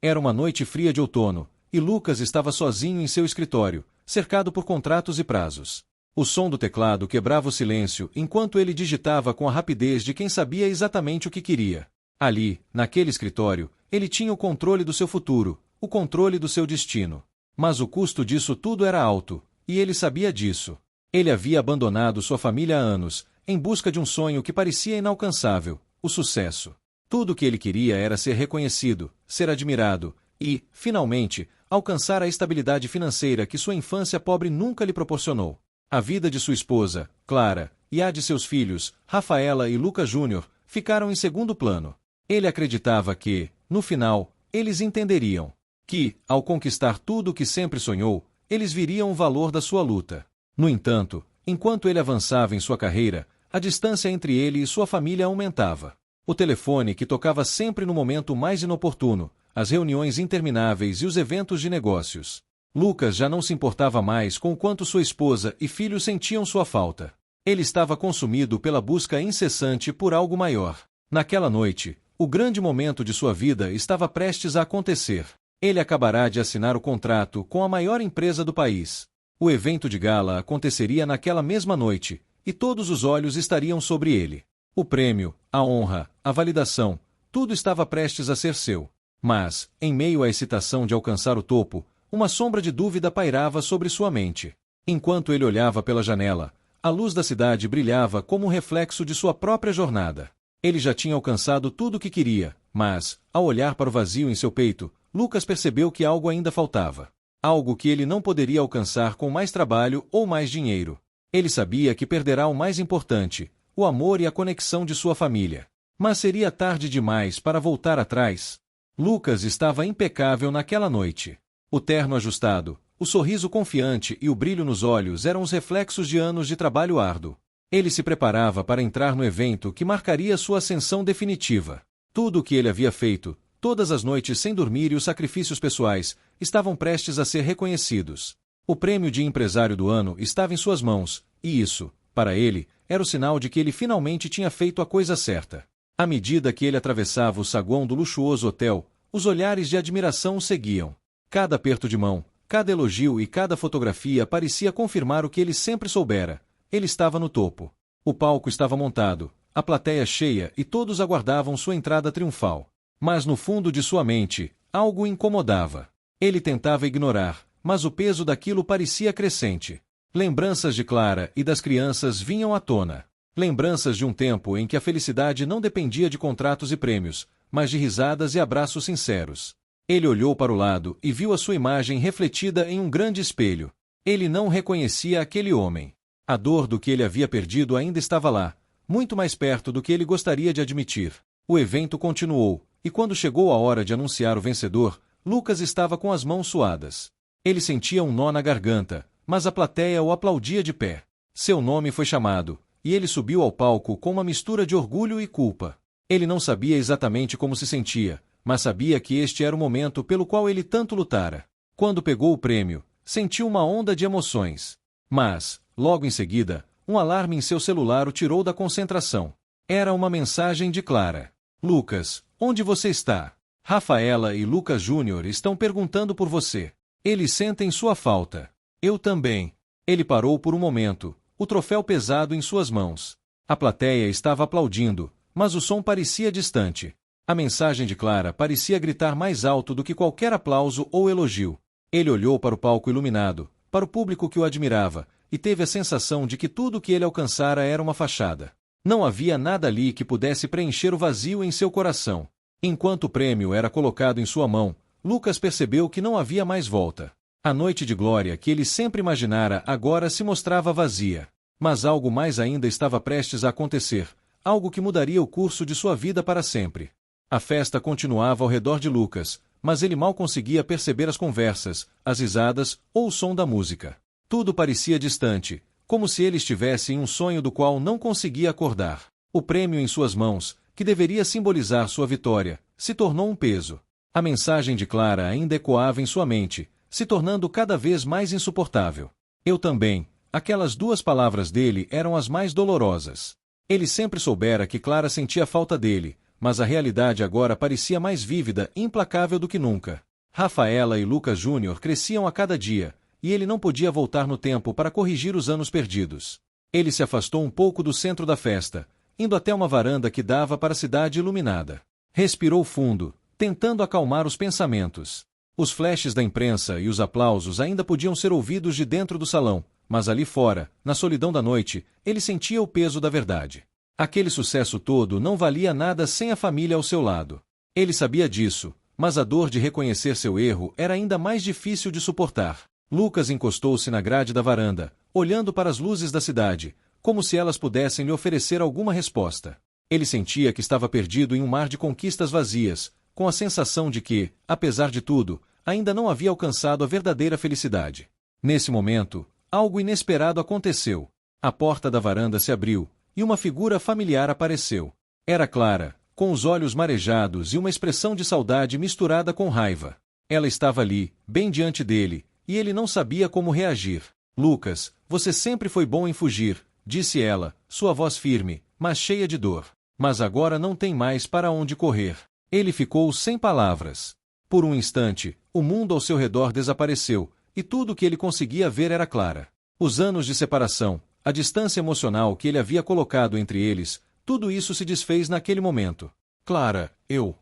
Era uma noite fria de outono, e Lucas estava sozinho em seu escritório, cercado por contratos e prazos. O som do teclado quebrava o silêncio enquanto ele digitava com a rapidez de quem sabia exatamente o que queria. Ali, naquele escritório, ele tinha o controle do seu futuro, o controle do seu destino. Mas o custo disso tudo era alto, e ele sabia disso. Ele havia abandonado sua família há anos, em busca de um sonho que parecia inalcançável, o sucesso. Tudo o que ele queria era ser reconhecido, ser admirado e, finalmente, alcançar a estabilidade financeira que sua infância pobre nunca lhe proporcionou. A vida de sua esposa, Clara, e a de seus filhos, Rafaela e Lucas Júnior, ficaram em segundo plano. Ele acreditava que, no final, eles entenderiam que, ao conquistar tudo o que sempre sonhou, eles viriam o valor da sua luta. No entanto, enquanto ele avançava em sua carreira, a distância entre ele e sua família aumentava. O telefone que tocava sempre no momento mais inoportuno, as reuniões intermináveis e os eventos de negócios. Lucas já não se importava mais com o quanto sua esposa e filhos sentiam sua falta. Ele estava consumido pela busca incessante por algo maior. Naquela noite, o grande momento de sua vida estava prestes a acontecer. Ele acabará de assinar o contrato com a maior empresa do país. O evento de gala aconteceria naquela mesma noite, e todos os olhos estariam sobre ele. O prêmio, a honra, a validação, tudo estava prestes a ser seu. Mas, em meio à excitação de alcançar o topo, uma sombra de dúvida pairava sobre sua mente. Enquanto ele olhava pela janela, a luz da cidade brilhava como um reflexo de sua própria jornada. Ele já tinha alcançado tudo o que queria, mas, ao olhar para o vazio em seu peito, Lucas percebeu que algo ainda faltava. Algo que ele não poderia alcançar com mais trabalho ou mais dinheiro. Ele sabia que perderá o mais importante, o amor e a conexão de sua família. Mas seria tarde demais para voltar atrás. Lucas estava impecável naquela noite. O terno ajustado, o sorriso confiante e o brilho nos olhos eram os reflexos de anos de trabalho árduo. Ele se preparava para entrar no evento que marcaria sua ascensão definitiva. Tudo o que ele havia feito, todas as noites sem dormir e os sacrifícios pessoais, estavam prestes a ser reconhecidos. O prêmio de empresário do ano estava em suas mãos, e isso, para ele, era o sinal de que ele finalmente tinha feito a coisa certa. À medida que ele atravessava o saguão do luxuoso hotel, os olhares de admiração o seguiam. Cada aperto de mão, cada elogio e cada fotografia parecia confirmar o que ele sempre soubera. Ele estava no topo. O palco estava montado, a plateia cheia e todos aguardavam sua entrada triunfal. Mas no fundo de sua mente, algo o incomodava. Ele tentava ignorar, mas o peso daquilo parecia crescente. Lembranças de Clara e das crianças vinham à tona. Lembranças de um tempo em que a felicidade não dependia de contratos e prêmios, mas de risadas e abraços sinceros. Ele olhou para o lado e viu a sua imagem refletida em um grande espelho. Ele não reconhecia aquele homem. A dor do que ele havia perdido ainda estava lá, muito mais perto do que ele gostaria de admitir. O evento continuou, e quando chegou a hora de anunciar o vencedor, Lucas estava com as mãos suadas. Ele sentia um nó na garganta, mas a plateia o aplaudia de pé. Seu nome foi chamado, e ele subiu ao palco com uma mistura de orgulho e culpa. Ele não sabia exatamente como se sentia, mas sabia que este era o momento pelo qual ele tanto lutara. Quando pegou o prêmio, sentiu uma onda de emoções. Mas, logo em seguida, um alarme em seu celular o tirou da concentração. Era uma mensagem de Clara. Lucas, onde você está? Rafaela e Lucas Júnior estão perguntando por você. Eles sentem sua falta. Eu também. Ele parou por um momento, o troféu pesado em suas mãos. A plateia estava aplaudindo, mas o som parecia distante. A mensagem de Clara parecia gritar mais alto do que qualquer aplauso ou elogio. Ele olhou para o palco iluminado, para o público que o admirava, e teve a sensação de que tudo o que ele alcançara era uma fachada. Não havia nada ali que pudesse preencher o vazio em seu coração. Enquanto o prêmio era colocado em sua mão, Lucas percebeu que não havia mais volta. A noite de glória que ele sempre imaginara agora se mostrava vazia. Mas algo mais ainda estava prestes a acontecer, algo que mudaria o curso de sua vida para sempre. A festa continuava ao redor de Lucas, mas ele mal conseguia perceber as conversas, as risadas ou o som da música. Tudo parecia distante, como se ele estivesse em um sonho do qual não conseguia acordar. O prêmio em suas mãos, que deveria simbolizar sua vitória, se tornou um peso. A mensagem de Clara ainda ecoava em sua mente, se tornando cada vez mais insuportável. Eu também. Aquelas duas palavras dele eram as mais dolorosas. Ele sempre soubera que Clara sentia falta dele, mas a realidade agora parecia mais vívida e implacável do que nunca. Rafaela e Lucas Júnior cresciam a cada dia, e ele não podia voltar no tempo para corrigir os anos perdidos. Ele se afastou um pouco do centro da festa, indo até uma varanda que dava para a cidade iluminada. Respirou fundo, tentando acalmar os pensamentos. Os flashes da imprensa e os aplausos ainda podiam ser ouvidos de dentro do salão, mas ali fora, na solidão da noite, ele sentia o peso da verdade. Aquele sucesso todo não valia nada sem a família ao seu lado. Ele sabia disso, mas a dor de reconhecer seu erro era ainda mais difícil de suportar. Lucas encostou-se na grade da varanda, olhando para as luzes da cidade, como se elas pudessem lhe oferecer alguma resposta. Ele sentia que estava perdido em um mar de conquistas vazias, com a sensação de que, apesar de tudo, ainda não havia alcançado a verdadeira felicidade. Nesse momento, algo inesperado aconteceu. A porta da varanda se abriu, e uma figura familiar apareceu. Era Clara, com os olhos marejados e uma expressão de saudade misturada com raiva. Ela estava ali, bem diante dele, e ele não sabia como reagir. Lucas, você sempre foi bom em fugir, disse ela, sua voz firme, mas cheia de dor. Mas agora não tem mais para onde correr. Ele ficou sem palavras. Por um instante, o mundo ao seu redor desapareceu, e tudo o que ele conseguia ver era Clara. Os anos de separação, a distância emocional que ele havia colocado entre eles, tudo isso se desfez naquele momento. Clara, eu...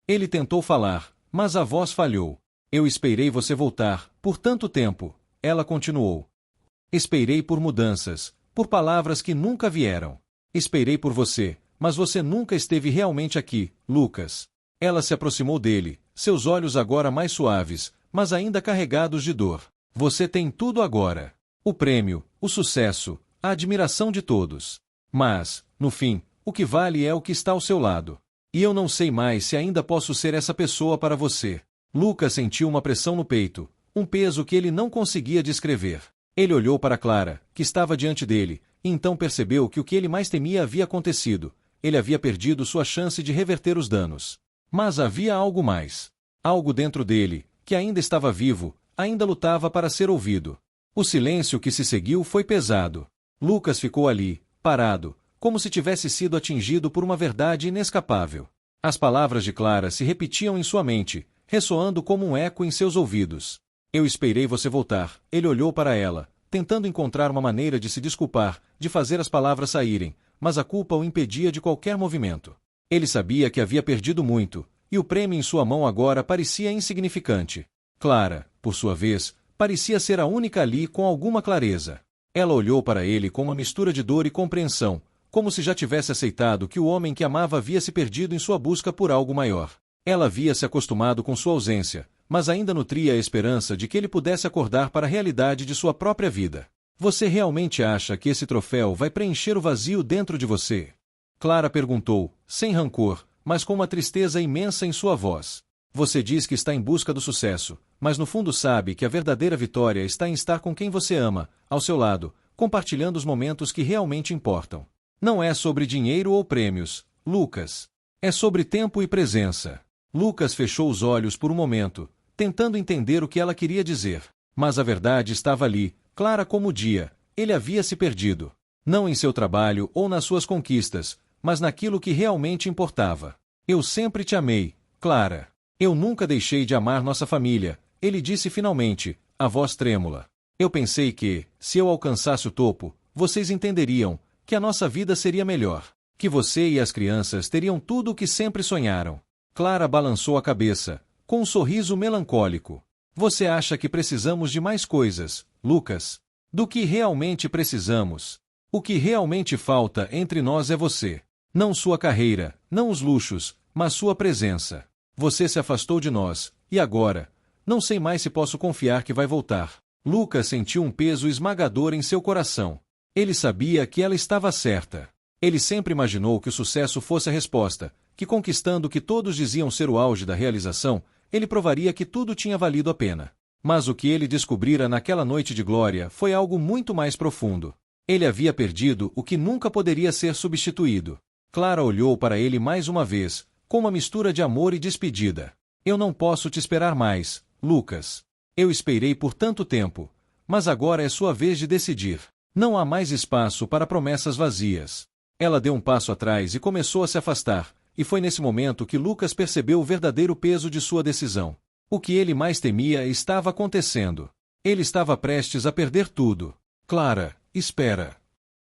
Ele tentou falar, mas a voz falhou. Eu esperei você voltar, por tanto tempo, ela continuou. Esperei por mudanças, por palavras que nunca vieram. Esperei por você, mas você nunca esteve realmente aqui, Lucas. Ela se aproximou dele, seus olhos agora mais suaves, mas ainda carregados de dor. Você tem tudo agora. O prêmio, o sucesso, a admiração de todos. Mas, no fim, o que vale é o que está ao seu lado. E eu não sei mais se ainda posso ser essa pessoa para você. Lucas sentiu uma pressão no peito, um peso que ele não conseguia descrever. Ele olhou para Clara, que estava diante dele, e então percebeu que o que ele mais temia havia acontecido. Ele havia perdido sua chance de reverter os danos. Mas havia algo mais. Algo dentro dele, que ainda estava vivo, ainda lutava para ser ouvido. O silêncio que se seguiu foi pesado. Lucas ficou ali, parado, como se tivesse sido atingido por uma verdade inescapável. As palavras de Clara se repetiam em sua mente, ressoando como um eco em seus ouvidos. Eu esperei você voltar. Ele olhou para ela, tentando encontrar uma maneira de se desculpar, de fazer as palavras saírem, mas a culpa o impedia de qualquer movimento. Ele sabia que havia perdido muito, e o prêmio em sua mão agora parecia insignificante. Clara, por sua vez, parecia ser a única ali com alguma clareza. Ela olhou para ele com uma mistura de dor e compreensão, como se já tivesse aceitado que o homem que amava havia se perdido em sua busca por algo maior. Ela havia se acostumado com sua ausência, mas ainda nutria a esperança de que ele pudesse acordar para a realidade de sua própria vida. Você realmente acha que esse troféu vai preencher o vazio dentro de você? Clara perguntou, sem rancor, mas com uma tristeza imensa em sua voz. Você diz que está em busca do sucesso, mas no fundo sabe que a verdadeira vitória está em estar com quem você ama, ao seu lado, compartilhando os momentos que realmente importam. Não é sobre dinheiro ou prêmios, Lucas. É sobre tempo e presença. Lucas fechou os olhos por um momento, tentando entender o que ela queria dizer. Mas a verdade estava ali, clara como o dia. Ele havia se perdido. Não em seu trabalho ou nas suas conquistas, mas naquilo que realmente importava. Eu sempre te amei, Clara. Eu nunca deixei de amar nossa família, ele disse finalmente, a voz trêmula. Eu pensei que, se eu alcançasse o topo, vocês entenderiam que a nossa vida seria melhor, que você e as crianças teriam tudo o que sempre sonharam. Clara balançou a cabeça, com um sorriso melancólico. Você acha que precisamos de mais coisas, Lucas? Do que realmente precisamos? O que realmente falta entre nós é você. Não sua carreira, não os luxos, mas sua presença. Você se afastou de nós, e agora? Não sei mais se posso confiar que vai voltar. Lucas sentiu um peso esmagador em seu coração. Ele sabia que ela estava certa. Ele sempre imaginou que o sucesso fosse a resposta, que conquistando o que todos diziam ser o auge da realização, ele provaria que tudo tinha valido a pena. Mas o que ele descobrira naquela noite de glória foi algo muito mais profundo. Ele havia perdido o que nunca poderia ser substituído. Clara olhou para ele mais uma vez, com uma mistura de amor e despedida. Eu não posso te esperar mais, Lucas. Eu esperei por tanto tempo, mas agora é sua vez de decidir. Não há mais espaço para promessas vazias. Ela deu um passo atrás e começou a se afastar, e foi nesse momento que Lucas percebeu o verdadeiro peso de sua decisão. O que ele mais temia estava acontecendo. Ele estava prestes a perder tudo. Clara, espera!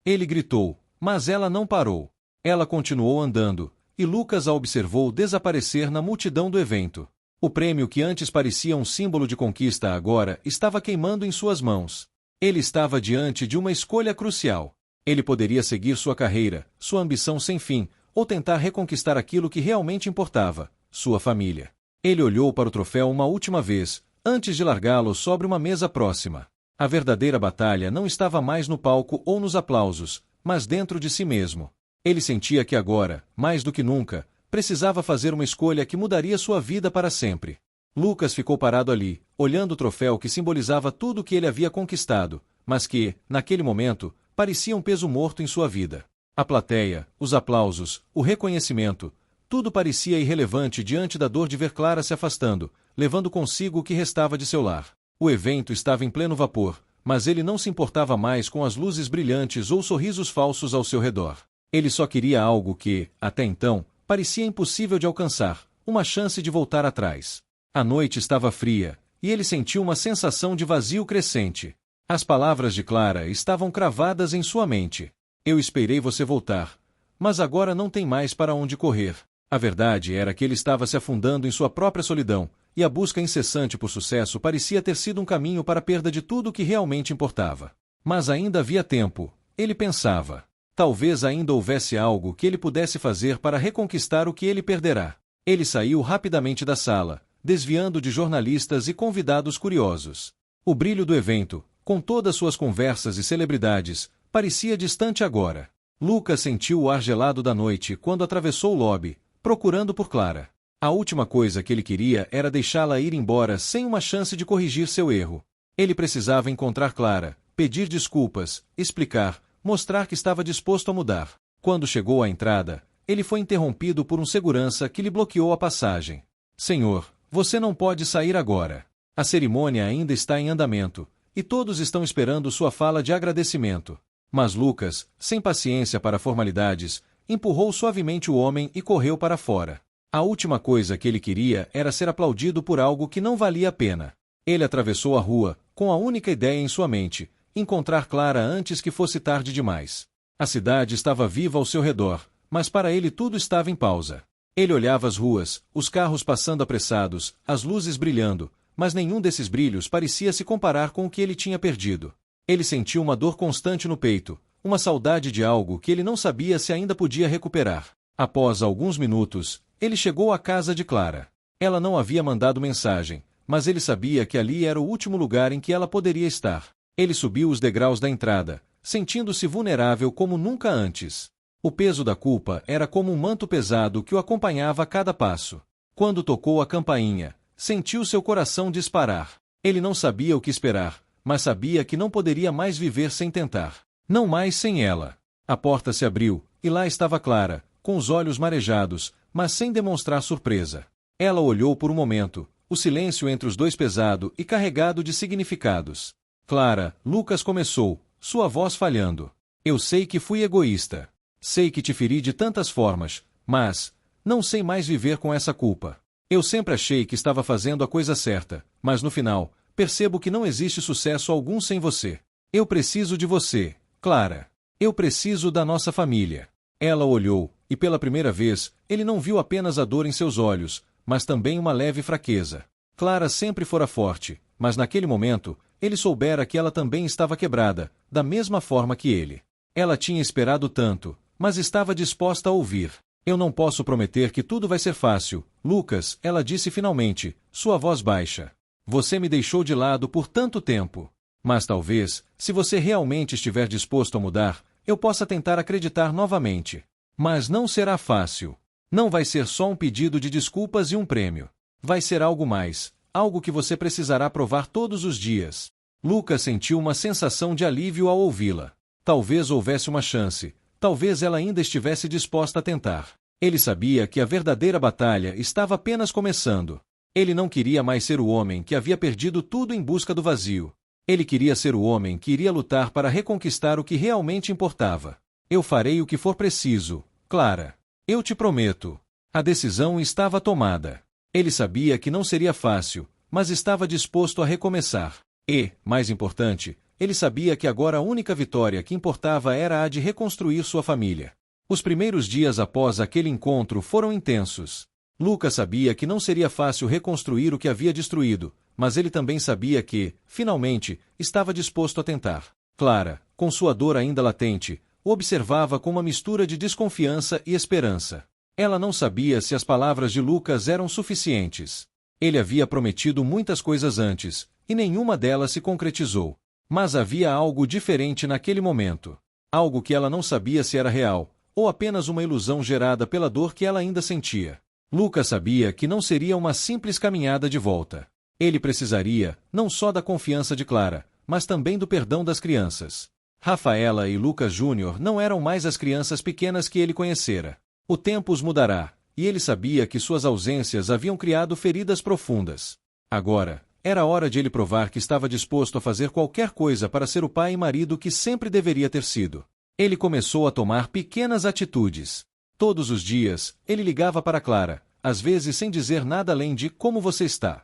Ele gritou, mas ela não parou. Ela continuou andando, e Lucas a observou desaparecer na multidão do evento. O prêmio que antes parecia um símbolo de conquista agora estava queimando em suas mãos. Ele estava diante de uma escolha crucial. Ele poderia seguir sua carreira, sua ambição sem fim, ou tentar reconquistar aquilo que realmente importava, sua família. Ele olhou para o troféu uma última vez, antes de largá-lo sobre uma mesa próxima. A verdadeira batalha não estava mais no palco ou nos aplausos, mas dentro de si mesmo. Ele sentia que agora, mais do que nunca, precisava fazer uma escolha que mudaria sua vida para sempre. Lucas ficou parado ali, olhando o troféu que simbolizava tudo o que ele havia conquistado, mas que, naquele momento, parecia um peso morto em sua vida. A plateia, os aplausos, o reconhecimento, tudo parecia irrelevante diante da dor de ver Clara se afastando, levando consigo o que restava de seu lar. O evento estava em pleno vapor, mas ele não se importava mais com as luzes brilhantes ou sorrisos falsos ao seu redor. Ele só queria algo que, até então, parecia impossível de alcançar, uma chance de voltar atrás. A noite estava fria, e ele sentiu uma sensação de vazio crescente. As palavras de Clara estavam cravadas em sua mente. Eu esperei você voltar, mas agora não tem mais para onde correr. A verdade era que ele estava se afundando em sua própria solidão, e a busca incessante por sucesso parecia ter sido um caminho para a perda de tudo o que realmente importava. Mas ainda havia tempo, ele pensava. Talvez ainda houvesse algo que ele pudesse fazer para reconquistar o que ele perderá. Ele saiu rapidamente da sala, desviando de jornalistas e convidados curiosos. O brilho do evento, com todas suas conversas e celebridades, parecia distante agora. Lucas sentiu o ar gelado da noite quando atravessou o lobby, procurando por Clara. A última coisa que ele queria era deixá-la ir embora sem uma chance de corrigir seu erro. Ele precisava encontrar Clara, pedir desculpas, explicar, mostrar que estava disposto a mudar. Quando chegou à entrada, ele foi interrompido por um segurança que lhe bloqueou a passagem. Senhor, você não pode sair agora. A cerimônia ainda está em andamento, e todos estão esperando sua fala de agradecimento. Mas Lucas, sem paciência para formalidades, empurrou suavemente o homem e correu para fora. A última coisa que ele queria era ser aplaudido por algo que não valia a pena. Ele atravessou a rua, com a única ideia em sua mente: encontrar Clara antes que fosse tarde demais. A cidade estava viva ao seu redor, mas para ele tudo estava em pausa. Ele olhava as ruas, os carros passando apressados, as luzes brilhando, mas nenhum desses brilhos parecia se comparar com o que ele tinha perdido. Ele sentiu uma dor constante no peito, uma saudade de algo que ele não sabia se ainda podia recuperar. Após alguns minutos, ele chegou à casa de Clara. Ela não havia mandado mensagem, mas ele sabia que ali era o último lugar em que ela poderia estar. Ele subiu os degraus da entrada, sentindo-se vulnerável como nunca antes. O peso da culpa era como um manto pesado que o acompanhava a cada passo. Quando tocou a campainha, sentiu seu coração disparar. Ele não sabia o que esperar, mas sabia que não poderia mais viver sem tentar. Não mais sem ela. A porta se abriu, e lá estava Clara, com os olhos marejados, mas sem demonstrar surpresa. Ela olhou por um momento, o silêncio entre os dois pesado e carregado de significados. Clara, Lucas começou, sua voz falhando. Eu sei que fui egoísta. Sei que te feri de tantas formas, mas não sei mais viver com essa culpa. Eu sempre achei que estava fazendo a coisa certa, mas no final, percebo que não existe sucesso algum sem você. Eu preciso de você, Clara. Eu preciso da nossa família. Ela olhou, e pela primeira vez, ele não viu apenas a dor em seus olhos, mas também uma leve fraqueza. Clara sempre fora forte, mas naquele momento, ele soubera que ela também estava quebrada, da mesma forma que ele. Ela tinha esperado tanto, mas estava disposta a ouvir. Eu não posso prometer que tudo vai ser fácil, Lucas, ela disse finalmente, sua voz baixa. Você me deixou de lado por tanto tempo. Mas talvez, se você realmente estiver disposto a mudar, eu possa tentar acreditar novamente. Mas não será fácil. Não vai ser só um pedido de desculpas e um prêmio. Vai ser algo mais, algo que você precisará provar todos os dias. Lucas sentiu uma sensação de alívio ao ouvi-la. Talvez houvesse uma chance, talvez ela ainda estivesse disposta a tentar. Ele sabia que a verdadeira batalha estava apenas começando. Ele não queria mais ser o homem que havia perdido tudo em busca do vazio. Ele queria ser o homem que iria lutar para reconquistar o que realmente importava. Eu farei o que for preciso, Clara. Eu te prometo. A decisão estava tomada. Ele sabia que não seria fácil, mas estava disposto a recomeçar. E, mais importante, ele sabia que agora a única vitória que importava era a de reconstruir sua família. Os primeiros dias após aquele encontro foram intensos. Lucas sabia que não seria fácil reconstruir o que havia destruído, mas ele também sabia que, finalmente, estava disposto a tentar. Clara, com sua dor ainda latente, o observava com uma mistura de desconfiança e esperança. Ela não sabia se as palavras de Lucas eram suficientes. Ele havia prometido muitas coisas antes, e nenhuma delas se concretizou. Mas havia algo diferente naquele momento. Algo que ela não sabia se era real, ou apenas uma ilusão gerada pela dor que ela ainda sentia. Lucas sabia que não seria uma simples caminhada de volta. Ele precisaria, não só da confiança de Clara, mas também do perdão das crianças. Rafaela e Lucas Júnior não eram mais as crianças pequenas que ele conhecera. O tempo os mudará, e ele sabia que suas ausências haviam criado feridas profundas. Agora, era hora de ele provar que estava disposto a fazer qualquer coisa para ser o pai e marido que sempre deveria ter sido. Ele começou a tomar pequenas atitudes. Todos os dias, ele ligava para Clara, às vezes sem dizer nada além de "como você está?".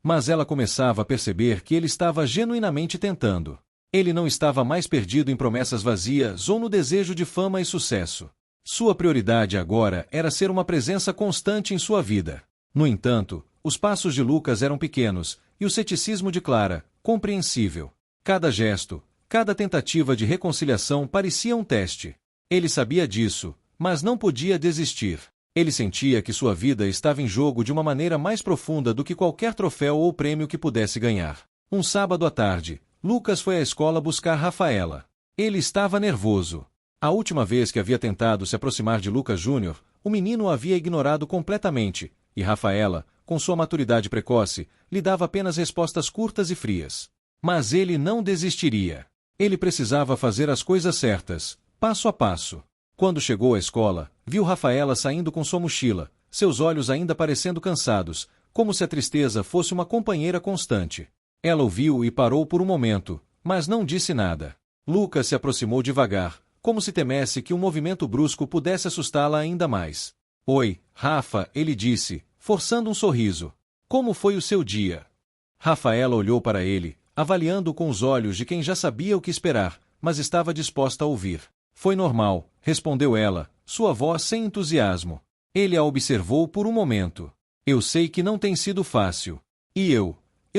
Mas ela começava a perceber que ele estava genuinamente tentando. Ele não estava mais perdido em promessas vazias ou no desejo de fama e sucesso. Sua prioridade agora era ser uma presença constante em sua vida. No entanto, os passos de Lucas eram pequenos, e o ceticismo de Clara, compreensível. Cada gesto, cada tentativa de reconciliação parecia um teste. Ele sabia disso, mas não podia desistir. Ele sentia que sua vida estava em jogo de uma maneira mais profunda do que qualquer troféu ou prêmio que pudesse ganhar. Um sábado à tarde, Lucas foi à escola buscar Rafaela. Ele estava nervoso. A última vez que havia tentado se aproximar de Lucas Júnior, o menino o havia ignorado completamente, e Rafaela, com sua maturidade precoce, lhe dava apenas respostas curtas e frias. Mas ele não desistiria. Ele precisava fazer as coisas certas, passo a passo. Quando chegou à escola, viu Rafaela saindo com sua mochila, seus olhos ainda parecendo cansados, como se a tristeza fosse uma companheira constante. Ela o viu e parou por um momento, mas não disse nada. Lucas se aproximou devagar, como se temesse que um movimento brusco pudesse assustá-la ainda mais. "Oi, Rafa", ele disse, forçando um sorriso. "Como foi o seu dia?" Rafaela olhou para ele, avaliando-o com os olhos de quem já sabia o que esperar, mas estava disposta a ouvir. "Foi normal", respondeu ela, sua voz sem entusiasmo. Ele a observou por um momento. "Eu sei que não tem sido fácil. E eu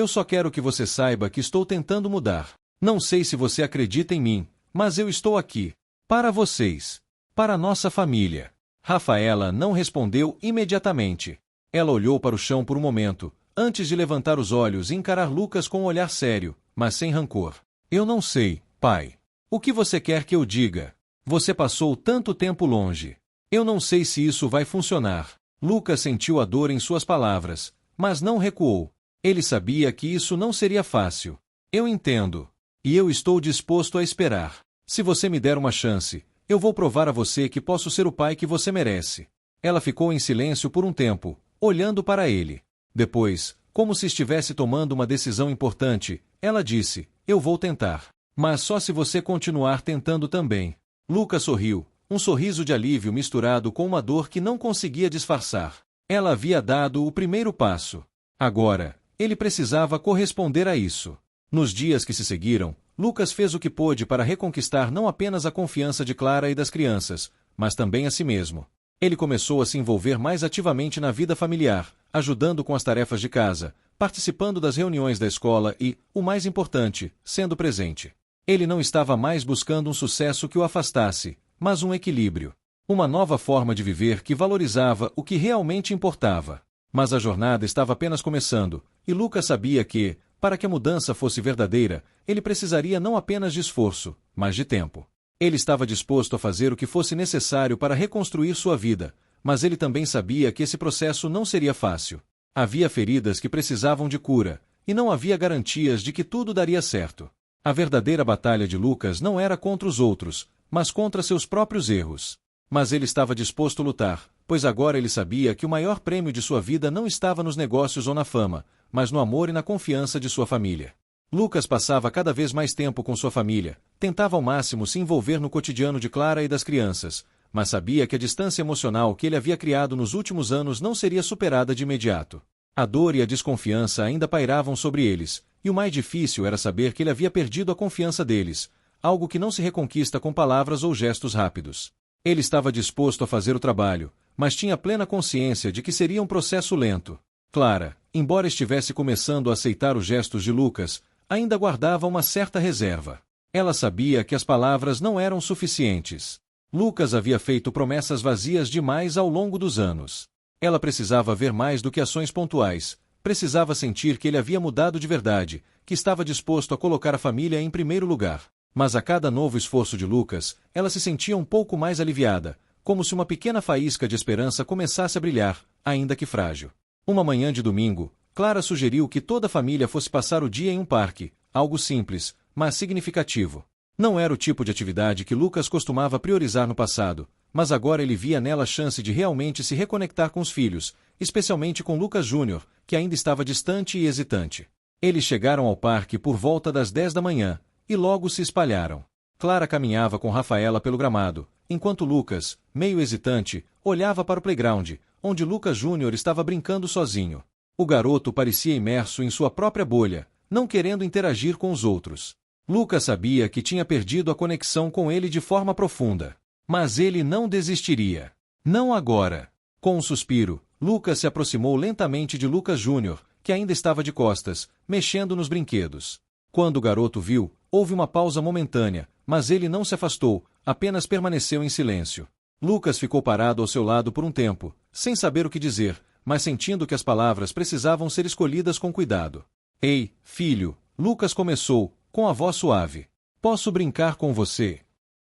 só quero que você saiba que estou tentando mudar. Não sei se você acredita em mim, mas eu estou aqui. Para vocês. Para nossa família." Rafaela não respondeu imediatamente. Ela olhou para o chão por um momento, antes de levantar os olhos e encarar Lucas com um olhar sério, mas sem rancor. "Eu não sei, pai. O que você quer que eu diga? Você passou tanto tempo longe. Eu não sei se isso vai funcionar." Lucas sentiu a dor em suas palavras, mas não recuou. Ele sabia que isso não seria fácil. "Eu entendo. E eu estou disposto a esperar. Se você me der uma chance, eu vou provar a você que posso ser o pai que você merece." Ela ficou em silêncio por um tempo, olhando para ele. Depois, como se estivesse tomando uma decisão importante, ela disse: "Eu vou tentar. Mas só se você continuar tentando também." Lucas sorriu, um sorriso de alívio misturado com uma dor que não conseguia disfarçar. Ela havia dado o primeiro passo. Agora, ele precisava corresponder a isso. Nos dias que se seguiram, Lucas fez o que pôde para reconquistar não apenas a confiança de Clara e das crianças, mas também a si mesmo. Ele começou a se envolver mais ativamente na vida familiar, ajudando com as tarefas de casa, participando das reuniões da escola e, o mais importante, sendo presente. Ele não estava mais buscando um sucesso que o afastasse, mas um equilíbrio. Uma nova forma de viver que valorizava o que realmente importava. Mas a jornada estava apenas começando, e Lucas sabia que, para que a mudança fosse verdadeira, ele precisaria não apenas de esforço, mas de tempo. Ele estava disposto a fazer o que fosse necessário para reconstruir sua vida, mas ele também sabia que esse processo não seria fácil. Havia feridas que precisavam de cura, e não havia garantias de que tudo daria certo. A verdadeira batalha de Lucas não era contra os outros, mas contra seus próprios erros. Mas ele estava disposto a lutar, pois agora ele sabia que o maior prêmio de sua vida não estava nos negócios ou na fama, mas no amor e na confiança de sua família. Lucas passava cada vez mais tempo com sua família, tentava ao máximo se envolver no cotidiano de Clara e das crianças, mas sabia que a distância emocional que ele havia criado nos últimos anos não seria superada de imediato. A dor e a desconfiança ainda pairavam sobre eles, e o mais difícil era saber que ele havia perdido a confiança deles, algo que não se reconquista com palavras ou gestos rápidos. Ele estava disposto a fazer o trabalho, mas tinha plena consciência de que seria um processo lento. Clara, embora estivesse começando a aceitar os gestos de Lucas, ainda guardava uma certa reserva. Ela sabia que as palavras não eram suficientes. Lucas havia feito promessas vazias demais ao longo dos anos. Ela precisava ver mais do que ações pontuais, precisava sentir que ele havia mudado de verdade, que estava disposto a colocar a família em primeiro lugar. Mas a cada novo esforço de Lucas, ela se sentia um pouco mais aliviada, como se uma pequena faísca de esperança começasse a brilhar, ainda que frágil. Uma manhã de domingo, Clara sugeriu que toda a família fosse passar o dia em um parque, algo simples, mas significativo. Não era o tipo de atividade que Lucas costumava priorizar no passado, mas agora ele via nela a chance de realmente se reconectar com os filhos, especialmente com Lucas Júnior, que ainda estava distante e hesitante. Eles chegaram ao parque por volta das 10 da manhã, e logo se espalharam. Clara caminhava com Rafaela pelo gramado, enquanto Lucas, meio hesitante, olhava para o playground, onde Lucas Júnior estava brincando sozinho. O garoto parecia imerso em sua própria bolha, não querendo interagir com os outros. Lucas sabia que tinha perdido a conexão com ele de forma profunda. Mas ele não desistiria. Não agora. Com um suspiro, Lucas se aproximou lentamente de Lucas Júnior, que ainda estava de costas, mexendo nos brinquedos. Quando o garoto viu, houve uma pausa momentânea, mas ele não se afastou, apenas permaneceu em silêncio. Lucas ficou parado ao seu lado por um tempo, sem saber o que dizer, mas sentindo que as palavras precisavam ser escolhidas com cuidado. Ei, filho, Lucas começou, com a voz suave. Posso brincar com você?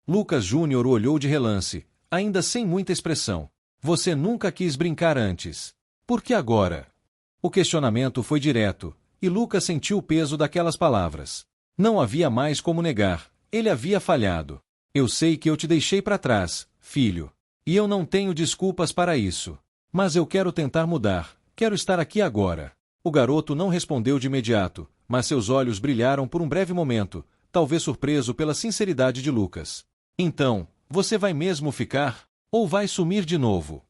Lucas Júnior o olhou de relance, ainda sem muita expressão. Você nunca quis brincar antes. Por que agora? O questionamento foi direto, e Lucas sentiu o peso daquelas palavras. Não havia mais como negar, ele havia falhado. Eu sei que eu te deixei para trás, filho. E eu não tenho desculpas para isso. Mas eu quero tentar mudar, quero estar aqui agora. O garoto não respondeu de imediato, mas seus olhos brilharam por um breve momento, talvez surpreso pela sinceridade de Lucas. Então, você vai mesmo ficar? Ou vai sumir de novo?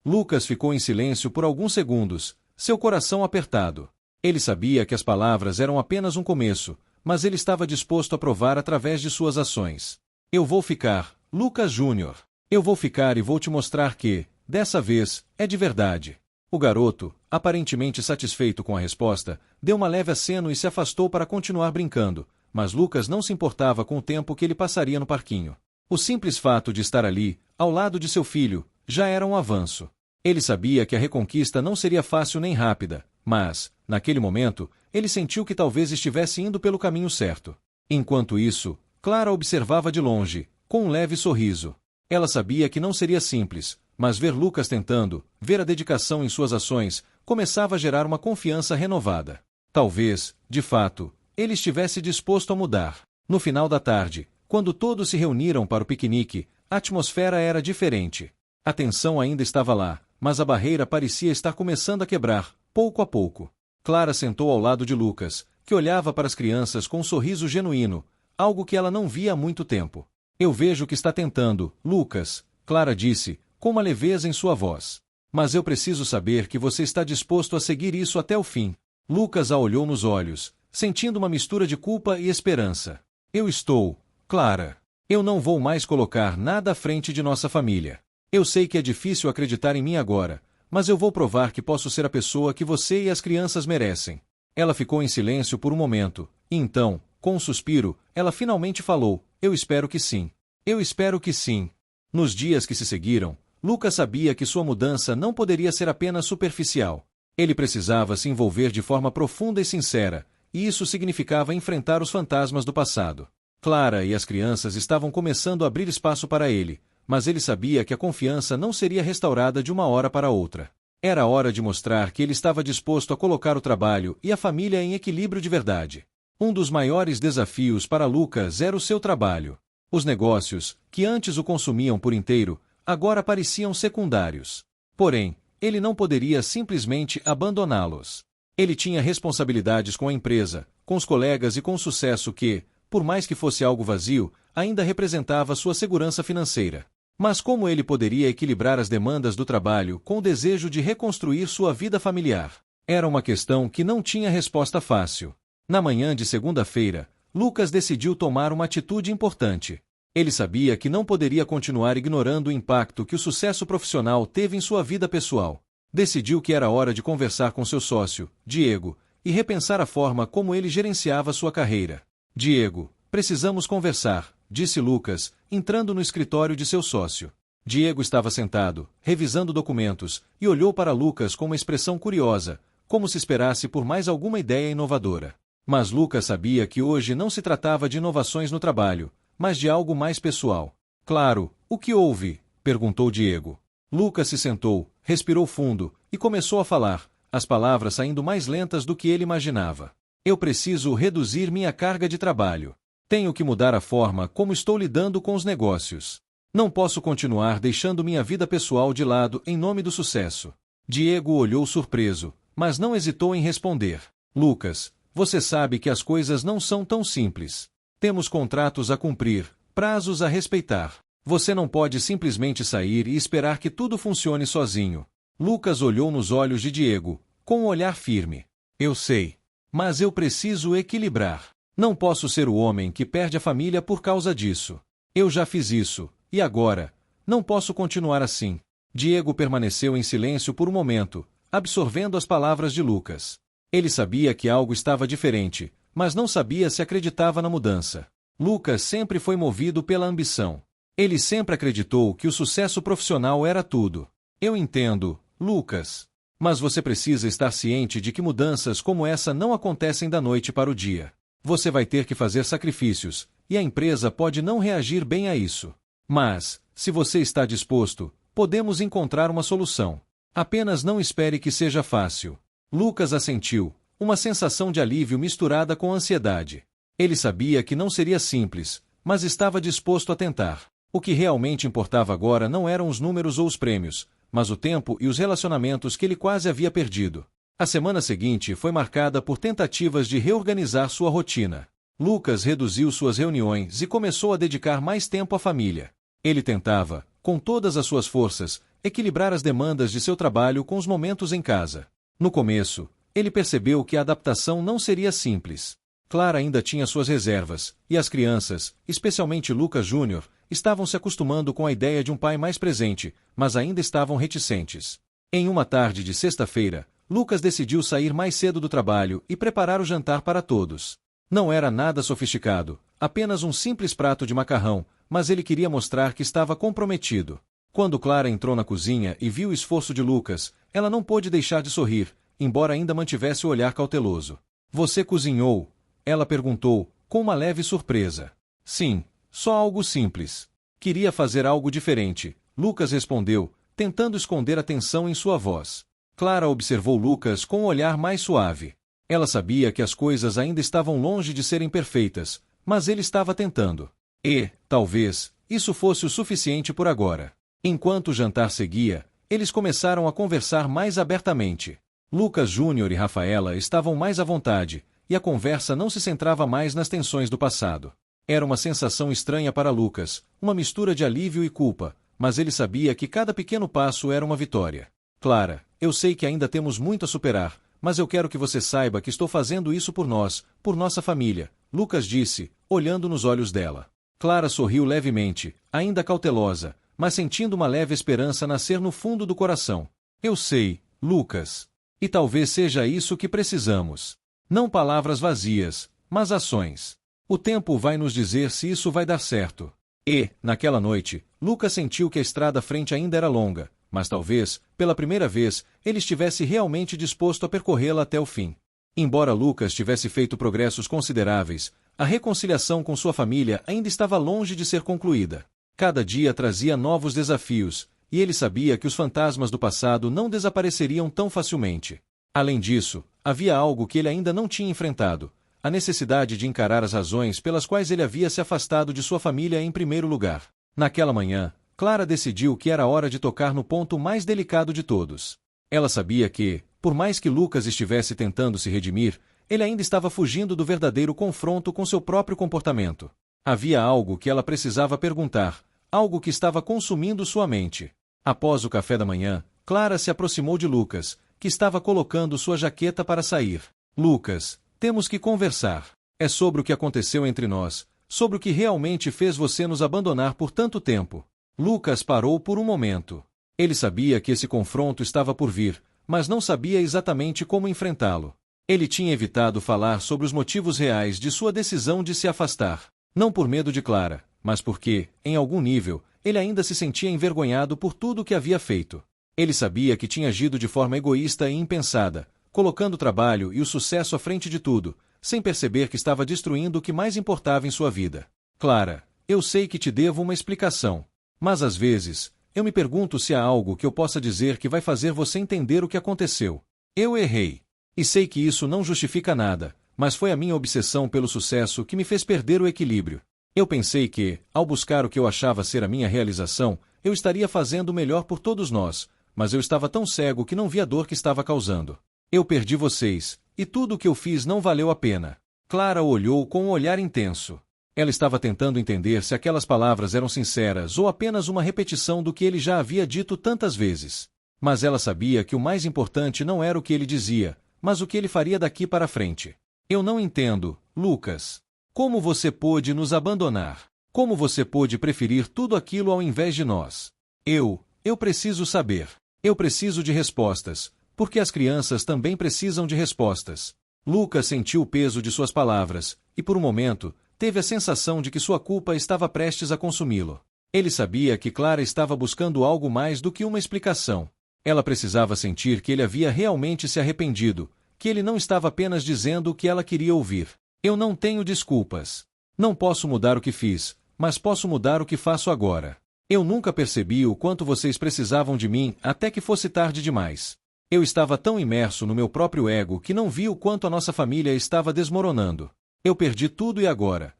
Lucas ficou em silêncio por alguns segundos, seu coração apertado. Ele sabia que as palavras eram apenas um começo, mas ele estava disposto a provar através de suas ações. Eu vou ficar, Lucas Júnior. Eu vou ficar e vou te mostrar que, dessa vez, é de verdade. O garoto, aparentemente satisfeito com a resposta, deu uma leve aceno e se afastou para continuar brincando, mas Lucas não se importava com o tempo que ele passaria no parquinho. O simples fato de estar ali, ao lado de seu filho, já era um avanço. Ele sabia que a reconquista não seria fácil nem rápida, mas, naquele momento, ele sentiu que talvez estivesse indo pelo caminho certo. Enquanto isso, Clara observava de longe, com um leve sorriso. Ela sabia que não seria simples, mas ver Lucas tentando, ver a dedicação em suas ações, começava a gerar uma confiança renovada. Talvez, de fato, ele estivesse disposto a mudar. No final da tarde, quando todos se reuniram para o piquenique, a atmosfera era diferente. A tensão ainda estava lá, mas a barreira parecia estar começando a quebrar, pouco a pouco. Clara sentou ao lado de Lucas, que olhava para as crianças com um sorriso genuíno, algo que ela não via há muito tempo. Eu vejo que está tentando, Lucas, Clara disse, com uma leveza em sua voz. Mas eu preciso saber que você está disposto a seguir isso até o fim. Lucas a olhou nos olhos, sentindo uma mistura de culpa e esperança. Eu estou, Clara. Eu não vou mais colocar nada à frente de nossa família. Eu sei que é difícil acreditar em mim agora, mas eu vou provar que posso ser a pessoa que você e as crianças merecem. Ela ficou em silêncio por um momento, e então, com um suspiro, ela finalmente falou, eu espero que sim. Eu espero que sim. Nos dias que se seguiram, Lucas sabia que sua mudança não poderia ser apenas superficial. Ele precisava se envolver de forma profunda e sincera, e isso significava enfrentar os fantasmas do passado. Clara e as crianças estavam começando a abrir espaço para ele, mas ele sabia que a confiança não seria restaurada de uma hora para outra. Era hora de mostrar que ele estava disposto a colocar o trabalho e a família em equilíbrio de verdade. Um dos maiores desafios para Lucas era o seu trabalho. Os negócios, que antes o consumiam por inteiro, agora pareciam secundários. Porém, ele não poderia simplesmente abandoná-los. Ele tinha responsabilidades com a empresa, com os colegas e com o sucesso que, por mais que fosse algo vazio, ainda representava sua segurança financeira. Mas como ele poderia equilibrar as demandas do trabalho com o desejo de reconstruir sua vida familiar? Era uma questão que não tinha resposta fácil. Na manhã de segunda-feira, Lucas decidiu tomar uma atitude importante. Ele sabia que não poderia continuar ignorando o impacto que o sucesso profissional teve em sua vida pessoal. Decidiu que era hora de conversar com seu sócio, Diego, e repensar a forma como ele gerenciava sua carreira. Diego, precisamos conversar, disse Lucas, entrando no escritório de seu sócio. Diego estava sentado, revisando documentos, e olhou para Lucas com uma expressão curiosa, como se esperasse por mais alguma ideia inovadora. Mas Lucas sabia que hoje não se tratava de inovações no trabalho, mas de algo mais pessoal. Claro, o que houve? Perguntou Diego. Lucas se sentou, respirou fundo, e começou a falar, as palavras saindo mais lentas do que ele imaginava. Eu preciso reduzir minha carga de trabalho. Tenho que mudar a forma como estou lidando com os negócios. Não posso continuar deixando minha vida pessoal de lado em nome do sucesso. Diego olhou surpreso, mas não hesitou em responder. Lucas, você sabe que as coisas não são tão simples. Temos contratos a cumprir, prazos a respeitar. Você não pode simplesmente sair e esperar que tudo funcione sozinho. Lucas olhou nos olhos de Diego, com um olhar firme. Eu sei. Mas eu preciso equilibrar. Não posso ser o homem que perde a família por causa disso. Eu já fiz isso, e agora? Não posso continuar assim. Diego permaneceu em silêncio por um momento, absorvendo as palavras de Lucas. Ele sabia que algo estava diferente, mas não sabia se acreditava na mudança. Lucas sempre foi movido pela ambição. Ele sempre acreditou que o sucesso profissional era tudo. Eu entendo, Lucas. Mas você precisa estar ciente de que mudanças como essa não acontecem da noite para o dia. Você vai ter que fazer sacrifícios, e a empresa pode não reagir bem a isso. Mas, se você está disposto, podemos encontrar uma solução. Apenas não espere que seja fácil. Lucas assentiu, uma sensação de alívio misturada com ansiedade. Ele sabia que não seria simples, mas estava disposto a tentar. O que realmente importava agora não eram os números ou os prêmios, mas o tempo e os relacionamentos que ele quase havia perdido. A semana seguinte foi marcada por tentativas de reorganizar sua rotina. Lucas reduziu suas reuniões e começou a dedicar mais tempo à família. Ele tentava, com todas as suas forças, equilibrar as demandas de seu trabalho com os momentos em casa. No começo, ele percebeu que a adaptação não seria simples. Clara ainda tinha suas reservas, e as crianças, especialmente Lucas Júnior, estavam se acostumando com a ideia de um pai mais presente, mas ainda estavam reticentes. Em uma tarde de sexta-feira, Lucas decidiu sair mais cedo do trabalho e preparar o jantar para todos. Não era nada sofisticado, apenas um simples prato de macarrão, mas ele queria mostrar que estava comprometido. Quando Clara entrou na cozinha e viu o esforço de Lucas, ela não pôde deixar de sorrir, embora ainda mantivesse o olhar cauteloso. Você cozinhou? Ela perguntou, com uma leve surpresa. Sim, só algo simples. Queria fazer algo diferente, Lucas respondeu, tentando esconder a tensão em sua voz. Clara observou Lucas com um olhar mais suave. Ela sabia que as coisas ainda estavam longe de serem perfeitas, mas ele estava tentando. E, talvez, isso fosse o suficiente por agora. Enquanto o jantar seguia, eles começaram a conversar mais abertamente. Lucas Júnior e Rafaela estavam mais à vontade, e a conversa não se centrava mais nas tensões do passado. Era uma sensação estranha para Lucas, uma mistura de alívio e culpa, mas ele sabia que cada pequeno passo era uma vitória. Clara, eu sei que ainda temos muito a superar, mas eu quero que você saiba que estou fazendo isso por nós, por nossa família, Lucas disse, olhando nos olhos dela. Clara sorriu levemente, ainda cautelosa, mas sentindo uma leve esperança nascer no fundo do coração. Eu sei, Lucas. E talvez seja isso que precisamos. Não palavras vazias, mas ações. O tempo vai nos dizer se isso vai dar certo. E, naquela noite, Lucas sentiu que a estrada à frente ainda era longa, mas talvez, pela primeira vez, ele estivesse realmente disposto a percorrê-la até o fim. Embora Lucas tivesse feito progressos consideráveis, a reconciliação com sua família ainda estava longe de ser concluída. Cada dia trazia novos desafios, e ele sabia que os fantasmas do passado não desapareceriam tão facilmente. Além disso, havia algo que ele ainda não tinha enfrentado, a necessidade de encarar as razões pelas quais ele havia se afastado de sua família em primeiro lugar. Naquela manhã, Clara decidiu que era hora de tocar no ponto mais delicado de todos. Ela sabia que, por mais que Lucas estivesse tentando se redimir, ele ainda estava fugindo do verdadeiro confronto com seu próprio comportamento. Havia algo que ela precisava perguntar, algo que estava consumindo sua mente. Após o café da manhã, Clara se aproximou de Lucas, que estava colocando sua jaqueta para sair. Lucas, temos que conversar. É sobre o que aconteceu entre nós, sobre o que realmente fez você nos abandonar por tanto tempo. Lucas parou por um momento. Ele sabia que esse confronto estava por vir, mas não sabia exatamente como enfrentá-lo. Ele tinha evitado falar sobre os motivos reais de sua decisão de se afastar. Não por medo de Clara, mas porque, em algum nível, ele ainda se sentia envergonhado por tudo o que havia feito. Ele sabia que tinha agido de forma egoísta e impensada, colocando o trabalho e o sucesso à frente de tudo, sem perceber que estava destruindo o que mais importava em sua vida. Clara, eu sei que te devo uma explicação. Mas às vezes, eu me pergunto se há algo que eu possa dizer que vai fazer você entender o que aconteceu. Eu errei. E sei que isso não justifica nada, mas foi a minha obsessão pelo sucesso que me fez perder o equilíbrio. Eu pensei que, ao buscar o que eu achava ser a minha realização, eu estaria fazendo o melhor por todos nós, mas eu estava tão cego que não vi a dor que estava causando. Eu perdi vocês, e tudo o que eu fiz não valeu a pena. Clara o olhou com um olhar intenso. Ela estava tentando entender se aquelas palavras eram sinceras ou apenas uma repetição do que ele já havia dito tantas vezes. Mas ela sabia que o mais importante não era o que ele dizia, mas o que ele faria daqui para frente. Eu não entendo, Lucas. Como você pôde nos abandonar? Como você pôde preferir tudo aquilo ao invés de nós? Eu preciso saber. Eu preciso de respostas, porque as crianças também precisam de respostas. Lucas sentiu o peso de suas palavras, e por um momento, teve a sensação de que sua culpa estava prestes a consumi-lo. Ele sabia que Clara estava buscando algo mais do que uma explicação. Ela precisava sentir que ele havia realmente se arrependido, que ele não estava apenas dizendo o que ela queria ouvir. Eu não tenho desculpas. Não posso mudar o que fiz, mas posso mudar o que faço agora. Eu nunca percebi o quanto vocês precisavam de mim até que fosse tarde demais. Eu estava tão imerso no meu próprio ego que não vi o quanto a nossa família estava desmoronando. Eu perdi tudo e agora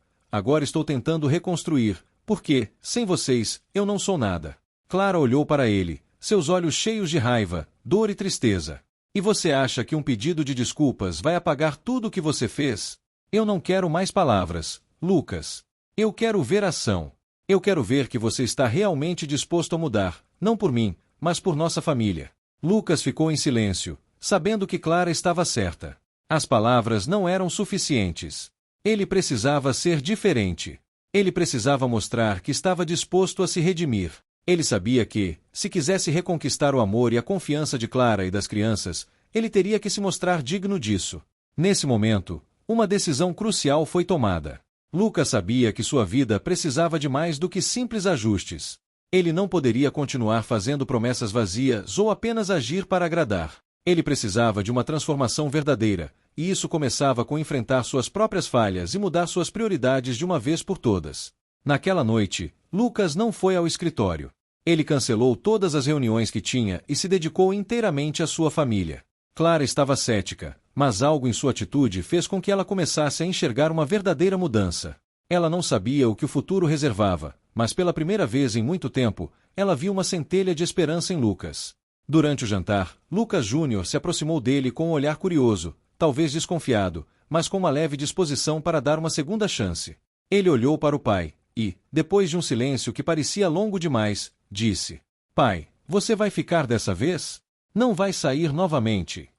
estou tentando reconstruir, porque, sem vocês, eu não sou nada. Clara olhou para ele, seus olhos cheios de raiva, dor e tristeza. E você acha que um pedido de desculpas vai apagar tudo o que você fez? Eu não quero mais palavras, Lucas. Eu quero ver ação. Eu quero ver que você está realmente disposto a mudar, não por mim, mas por nossa família. Lucas ficou em silêncio, sabendo que Clara estava certa. As palavras não eram suficientes. Ele precisava ser diferente. Ele precisava mostrar que estava disposto a se redimir. Ele sabia que, se quisesse reconquistar o amor e a confiança de Clara e das crianças, ele teria que se mostrar digno disso. Nesse momento, uma decisão crucial foi tomada. Lucas sabia que sua vida precisava de mais do que simples ajustes. Ele não poderia continuar fazendo promessas vazias ou apenas agir para agradar. Ele precisava de uma transformação verdadeira, e isso começava com enfrentar suas próprias falhas e mudar suas prioridades de uma vez por todas. Naquela noite, Lucas não foi ao escritório. Ele cancelou todas as reuniões que tinha e se dedicou inteiramente à sua família. Clara estava cética, mas algo em sua atitude fez com que ela começasse a enxergar uma verdadeira mudança. Ela não sabia o que o futuro reservava, mas pela primeira vez em muito tempo, ela viu uma centelha de esperança em Lucas. Durante o jantar, Lucas Júnior se aproximou dele com um olhar curioso, talvez desconfiado, mas com uma leve disposição para dar uma segunda chance. Ele olhou para o pai e, depois de um silêncio que parecia longo demais, disse: Pai, você vai ficar dessa vez? Não vai sair novamente?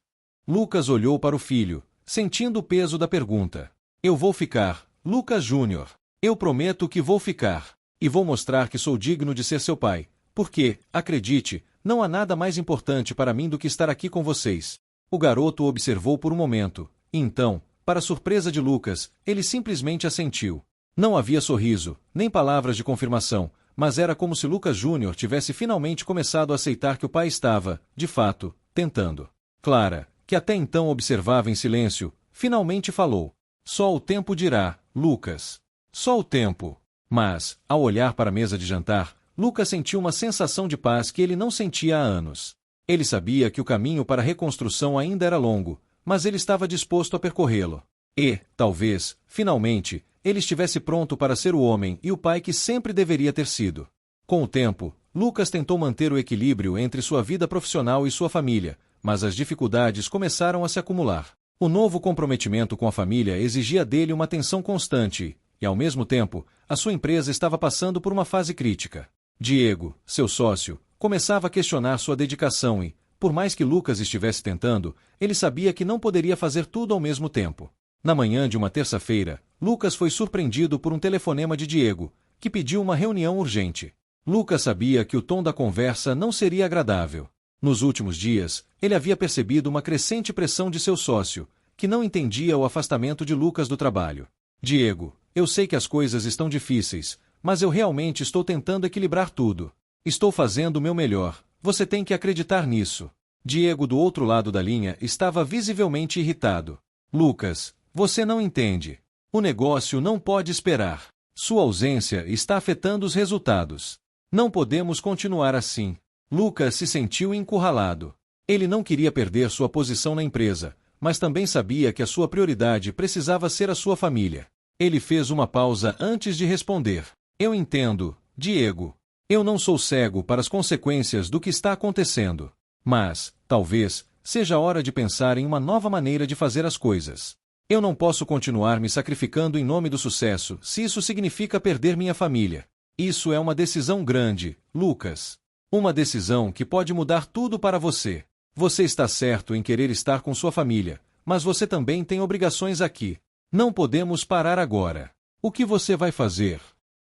Lucas olhou para o filho, sentindo o peso da pergunta. Eu vou ficar, Lucas Júnior. Eu prometo que vou ficar. E vou mostrar que sou digno de ser seu pai, porque, acredite, não há nada mais importante para mim do que estar aqui com vocês. O garoto o observou por um momento, e então, para surpresa de Lucas, ele simplesmente assentiu. Não havia sorriso, nem palavras de confirmação, mas era como se Lucas Júnior tivesse finalmente começado a aceitar que o pai estava, de fato, tentando. Clara, que até então observava em silêncio, finalmente falou. Só o tempo dirá, Lucas. Só o tempo. Mas, ao olhar para a mesa de jantar, Lucas sentiu uma sensação de paz que ele não sentia há anos. Ele sabia que o caminho para a reconstrução ainda era longo, mas ele estava disposto a percorrê-lo. E, talvez, finalmente, ele estivesse pronto para ser o homem e o pai que sempre deveria ter sido. Com o tempo, Lucas tentou manter o equilíbrio entre sua vida profissional e sua família, mas as dificuldades começaram a se acumular. O novo comprometimento com a família exigia dele uma atenção constante, e, ao mesmo tempo, a sua empresa estava passando por uma fase crítica. Diego, seu sócio, começava a questionar sua dedicação e, por mais que Lucas estivesse tentando, ele sabia que não poderia fazer tudo ao mesmo tempo. Na manhã de uma terça-feira, Lucas foi surpreendido por um telefonema de Diego, que pediu uma reunião urgente. Lucas sabia que o tom da conversa não seria agradável. Nos últimos dias, ele havia percebido uma crescente pressão de seu sócio, que não entendia o afastamento de Lucas do trabalho. Diego, eu sei que as coisas estão difíceis, mas eu realmente estou tentando equilibrar tudo. Estou fazendo o meu melhor, você tem que acreditar nisso. Diego, do outro lado da linha, estava visivelmente irritado. Lucas, você não entende. O negócio não pode esperar. Sua ausência está afetando os resultados. Não podemos continuar assim. Lucas se sentiu encurralado. Ele não queria perder sua posição na empresa, mas também sabia que a sua prioridade precisava ser a sua família. Ele fez uma pausa antes de responder. Eu entendo, Diego. Eu não sou cego para as consequências do que está acontecendo. Mas, talvez, seja a hora de pensar em uma nova maneira de fazer as coisas. Eu não posso continuar me sacrificando em nome do sucesso se isso significa perder minha família. Isso é uma decisão grande, Lucas. Uma decisão que pode mudar tudo para você. Você está certo em querer estar com sua família, mas você também tem obrigações aqui. Não podemos parar agora. O que você vai fazer?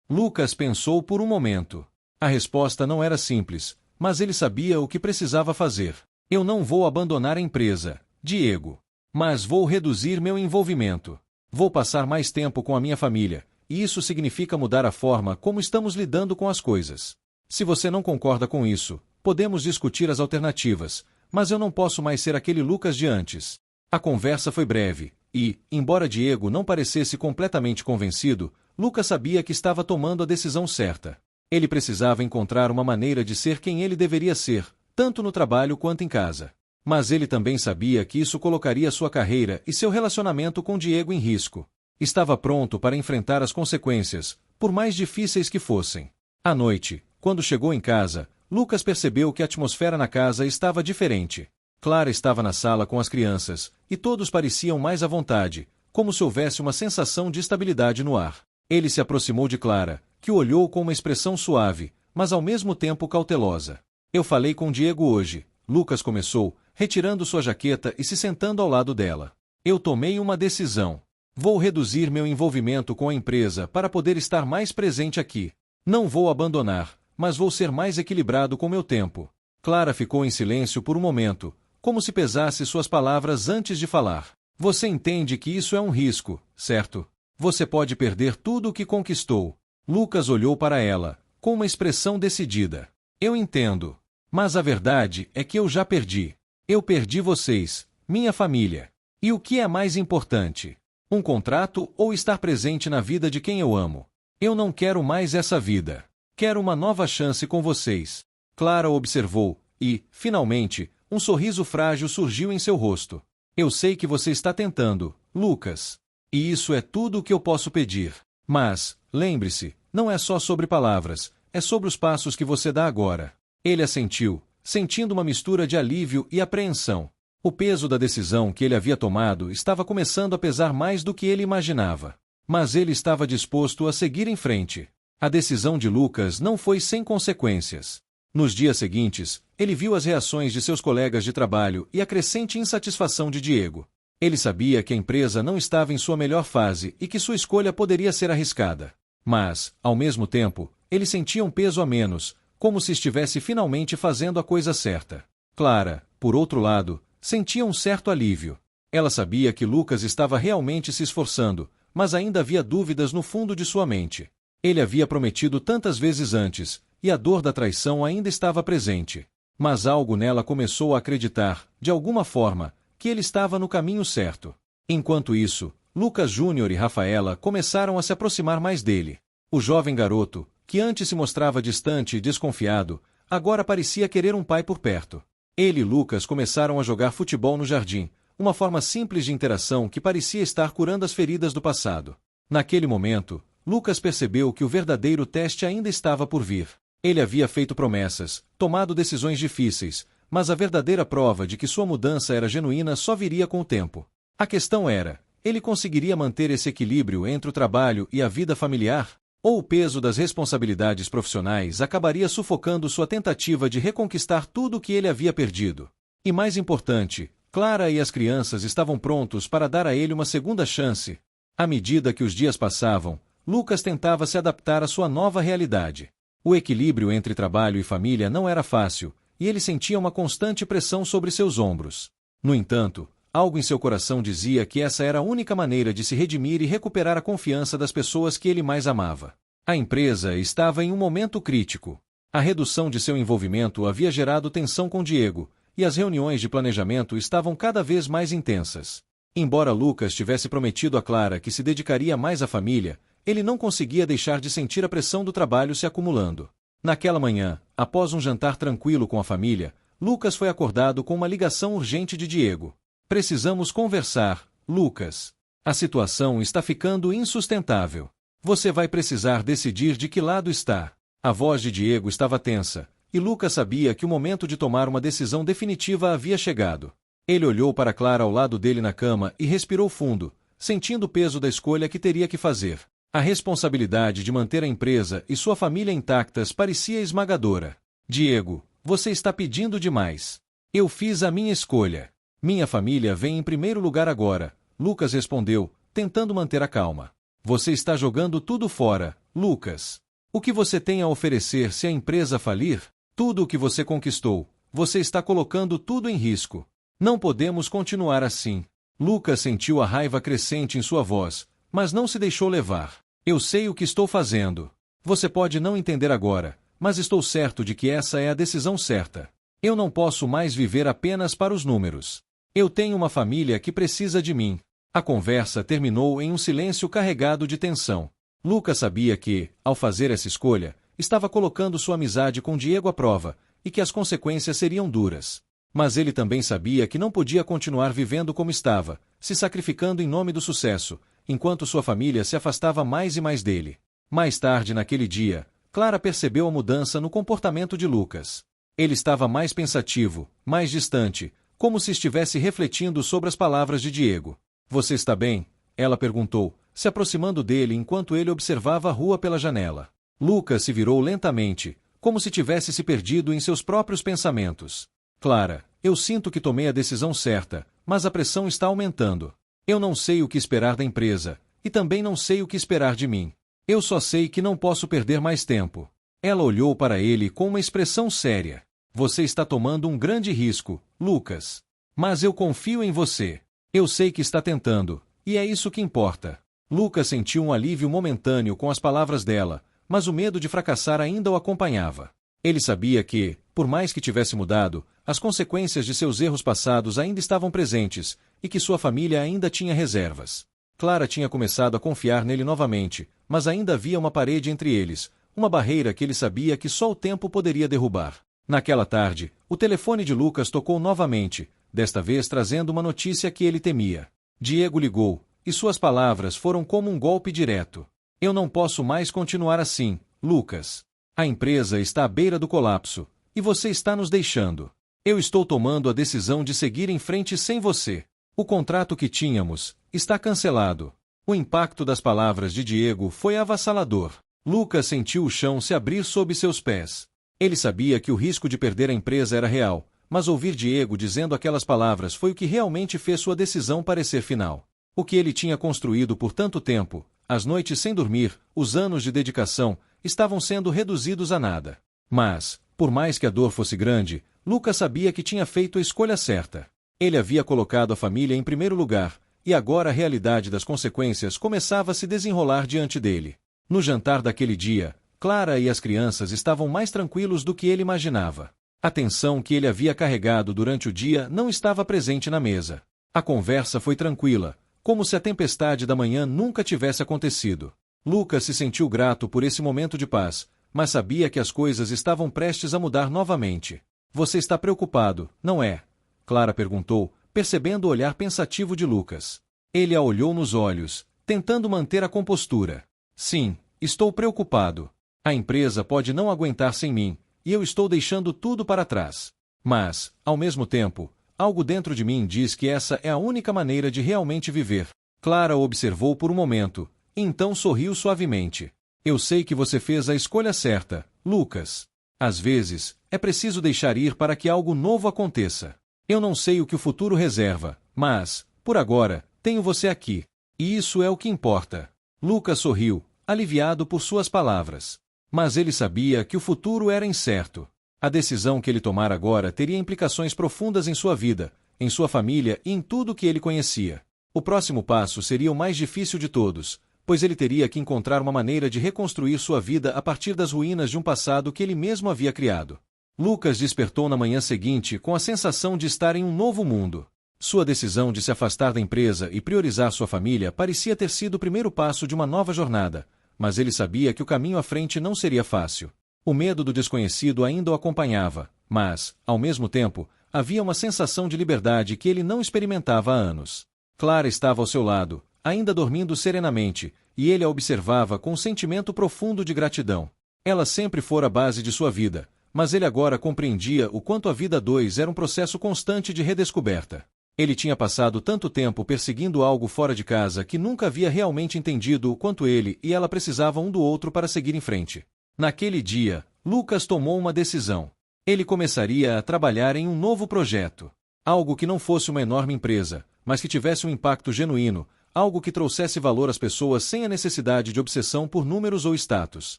Lucas pensou por um momento. A resposta não era simples, mas ele sabia o que precisava fazer. Eu não vou abandonar a empresa, Diego. Mas vou reduzir meu envolvimento. Vou passar mais tempo com a minha família, e isso significa mudar a forma como estamos lidando com as coisas. Se você não concorda com isso, podemos discutir as alternativas, mas eu não posso mais ser aquele Lucas de antes. A conversa foi breve, e, embora Diego não parecesse completamente convencido, Lucas sabia que estava tomando a decisão certa. Ele precisava encontrar uma maneira de ser quem ele deveria ser, tanto no trabalho quanto em casa. Mas ele também sabia que isso colocaria sua carreira e seu relacionamento com Diego em risco. Estava pronto para enfrentar as consequências, por mais difíceis que fossem. À noite, quando chegou em casa, Lucas percebeu que a atmosfera na casa estava diferente. Clara estava na sala com as crianças, e todos pareciam mais à vontade, como se houvesse uma sensação de estabilidade no ar. Ele se aproximou de Clara, que o olhou com uma expressão suave, mas ao mesmo tempo cautelosa. Eu falei com Diego hoje, Lucas começou, retirando sua jaqueta e se sentando ao lado dela. Eu tomei uma decisão. Vou reduzir meu envolvimento com a empresa para poder estar mais presente aqui. Não vou abandonar, mas vou ser mais equilibrado com meu tempo. Clara ficou em silêncio por um momento, como se pesasse suas palavras antes de falar. Você entende que isso é um risco, certo? Você pode perder tudo o que conquistou. Lucas olhou para ela, com uma expressão decidida. Eu entendo. Mas a verdade é que eu já perdi. Eu perdi vocês, minha família. E o que é mais importante? Um contrato ou estar presente na vida de quem eu amo? Eu não quero mais essa vida. Quero uma nova chance com vocês. Clara observou, e, finalmente, um sorriso frágil surgiu em seu rosto. Eu sei que você está tentando, Lucas. E isso é tudo o que eu posso pedir. Mas, lembre-se, não é só sobre palavras, é sobre os passos que você dá agora. Ele assentiu, sentindo uma mistura de alívio e apreensão. O peso da decisão que ele havia tomado estava começando a pesar mais do que ele imaginava. Mas ele estava disposto a seguir em frente. A decisão de Lucas não foi sem consequências. Nos dias seguintes, ele viu as reações de seus colegas de trabalho e a crescente insatisfação de Diego. Ele sabia que a empresa não estava em sua melhor fase e que sua escolha poderia ser arriscada. Mas, ao mesmo tempo, ele sentia um peso a menos, como se estivesse finalmente fazendo a coisa certa. Clara, por outro lado, sentia um certo alívio. Ela sabia que Lucas estava realmente se esforçando, mas ainda havia dúvidas no fundo de sua mente. Ele havia prometido tantas vezes antes, e a dor da traição ainda estava presente. Mas algo nela começou a acreditar, de alguma forma, que ele estava no caminho certo. Enquanto isso, Lucas Júnior e Rafaela começaram a se aproximar mais dele. O jovem garoto, que antes se mostrava distante e desconfiado, agora parecia querer um pai por perto. Ele e Lucas começaram a jogar futebol no jardim, uma forma simples de interação que parecia estar curando as feridas do passado. Naquele momento, Lucas percebeu que o verdadeiro teste ainda estava por vir. Ele havia feito promessas, tomado decisões difíceis, mas a verdadeira prova de que sua mudança era genuína só viria com o tempo. A questão era, ele conseguiria manter esse equilíbrio entre o trabalho e a vida familiar? Ou o peso das responsabilidades profissionais acabaria sufocando sua tentativa de reconquistar tudo o que ele havia perdido? E mais importante, Clara e as crianças estavam prontos para dar a ele uma segunda chance. À medida que os dias passavam, Lucas tentava se adaptar à sua nova realidade. O equilíbrio entre trabalho e família não era fácil, e ele sentia uma constante pressão sobre seus ombros. No entanto, algo em seu coração dizia que essa era a única maneira de se redimir e recuperar a confiança das pessoas que ele mais amava. A empresa estava em um momento crítico. A redução de seu envolvimento havia gerado tensão com Diego, e as reuniões de planejamento estavam cada vez mais intensas. Embora Lucas tivesse prometido a Clara que se dedicaria mais à família, ele não conseguia deixar de sentir a pressão do trabalho se acumulando. Naquela manhã, após um jantar tranquilo com a família, Lucas foi acordado com uma ligação urgente de Diego. Precisamos conversar, Lucas. A situação está ficando insustentável. Você vai precisar decidir de que lado está. A voz de Diego estava tensa, e Lucas sabia que o momento de tomar uma decisão definitiva havia chegado. Ele olhou para Clara ao lado dele na cama e respirou fundo, sentindo o peso da escolha que teria que fazer. A responsabilidade de manter a empresa e sua família intactas parecia esmagadora. Diego, você está pedindo demais. Eu fiz a minha escolha. Minha família vem em primeiro lugar agora, Lucas respondeu, tentando manter a calma. Você está jogando tudo fora, Lucas. O que você tem a oferecer se a empresa falir? Tudo o que você conquistou. Você está colocando tudo em risco. Não podemos continuar assim. Lucas sentiu a raiva crescente em sua voz, mas não se deixou levar. Eu sei o que estou fazendo. Você pode não entender agora, mas estou certo de que essa é a decisão certa. Eu não posso mais viver apenas para os números. Eu tenho uma família que precisa de mim. A conversa terminou em um silêncio carregado de tensão. Lucas sabia que, ao fazer essa escolha, estava colocando sua amizade com Diego à prova, e que as consequências seriam duras. Mas ele também sabia que não podia continuar vivendo como estava, se sacrificando em nome do sucesso, enquanto sua família se afastava mais e mais dele. Mais tarde naquele dia, Clara percebeu a mudança no comportamento de Lucas. Ele estava mais pensativo, mais distante, como se estivesse refletindo sobre as palavras de Diego. Você está bem? Ela perguntou, se aproximando dele enquanto ele observava a rua pela janela. Lucas se virou lentamente, como se tivesse se perdido em seus próprios pensamentos. Clara, eu sinto que tomei a decisão certa, mas a pressão está aumentando. Eu não sei o que esperar da empresa, e também não sei o que esperar de mim. Eu só sei que não posso perder mais tempo. Ela olhou para ele com uma expressão séria. Você está tomando um grande risco, Lucas. Mas eu confio em você. Eu sei que está tentando, e é isso que importa. Lucas sentiu um alívio momentâneo com as palavras dela, mas o medo de fracassar ainda o acompanhava. Ele sabia que, por mais que tivesse mudado, as consequências de seus erros passados ainda estavam presentes, e que sua família ainda tinha reservas. Clara tinha começado a confiar nele novamente, mas ainda havia uma parede entre eles, uma barreira que ele sabia que só o tempo poderia derrubar. Naquela tarde, o telefone de Lucas tocou novamente, desta vez trazendo uma notícia que ele temia. Diego ligou, e suas palavras foram como um golpe direto. Eu não posso mais continuar assim, Lucas. A empresa está à beira do colapso, e você está nos deixando. Eu estou tomando a decisão de seguir em frente sem você. O contrato que tínhamos está cancelado. O impacto das palavras de Diego foi avassalador. Lucas sentiu o chão se abrir sob seus pés. Ele sabia que o risco de perder a empresa era real, mas ouvir Diego dizendo aquelas palavras foi o que realmente fez sua decisão parecer final. O que ele tinha construído por tanto tempo, as noites sem dormir, os anos de dedicação, estavam sendo reduzidos a nada. Mas, por mais que a dor fosse grande, Lucas sabia que tinha feito a escolha certa. Ele havia colocado a família em primeiro lugar, e agora a realidade das consequências começava a se desenrolar diante dele. No jantar daquele dia, Clara e as crianças estavam mais tranquilos do que ele imaginava. A tensão que ele havia carregado durante o dia não estava presente na mesa. A conversa foi tranquila, como se a tempestade da manhã nunca tivesse acontecido. Lucas se sentiu grato por esse momento de paz, mas sabia que as coisas estavam prestes a mudar novamente. Você está preocupado, não é? Clara perguntou, percebendo o olhar pensativo de Lucas. Ele a olhou nos olhos, tentando manter a compostura. Sim, estou preocupado. A empresa pode não aguentar sem mim, e eu estou deixando tudo para trás. Mas, ao mesmo tempo, algo dentro de mim diz que essa é a única maneira de realmente viver. Clara o observou por um momento, e então sorriu suavemente. Eu sei que você fez a escolha certa, Lucas. Às vezes, é preciso deixar ir para que algo novo aconteça. Eu não sei o que o futuro reserva, mas, por agora, tenho você aqui. E isso é o que importa. Lucas sorriu, aliviado por suas palavras. Mas ele sabia que o futuro era incerto. A decisão que ele tomara agora teria implicações profundas em sua vida, em sua família e em tudo que ele conhecia. O próximo passo seria o mais difícil de todos, pois ele teria que encontrar uma maneira de reconstruir sua vida a partir das ruínas de um passado que ele mesmo havia criado. Lucas despertou na manhã seguinte com a sensação de estar em um novo mundo. Sua decisão de se afastar da empresa e priorizar sua família parecia ter sido o primeiro passo de uma nova jornada, mas ele sabia que o caminho à frente não seria fácil. O medo do desconhecido ainda o acompanhava, mas, ao mesmo tempo, havia uma sensação de liberdade que ele não experimentava há anos. Clara estava ao seu lado, ainda dormindo serenamente, e ele a observava com um sentimento profundo de gratidão. Ela sempre fora a base de sua vida, mas ele agora compreendia o quanto a vida a dois era um processo constante de redescoberta. Ele tinha passado tanto tempo perseguindo algo fora de casa que nunca havia realmente entendido o quanto ele e ela precisavam um do outro para seguir em frente. Naquele dia, Lucas tomou uma decisão. Ele começaria a trabalhar em um novo projeto. Algo que não fosse uma enorme empresa, mas que tivesse um impacto genuíno, algo que trouxesse valor às pessoas sem a necessidade de obsessão por números ou status.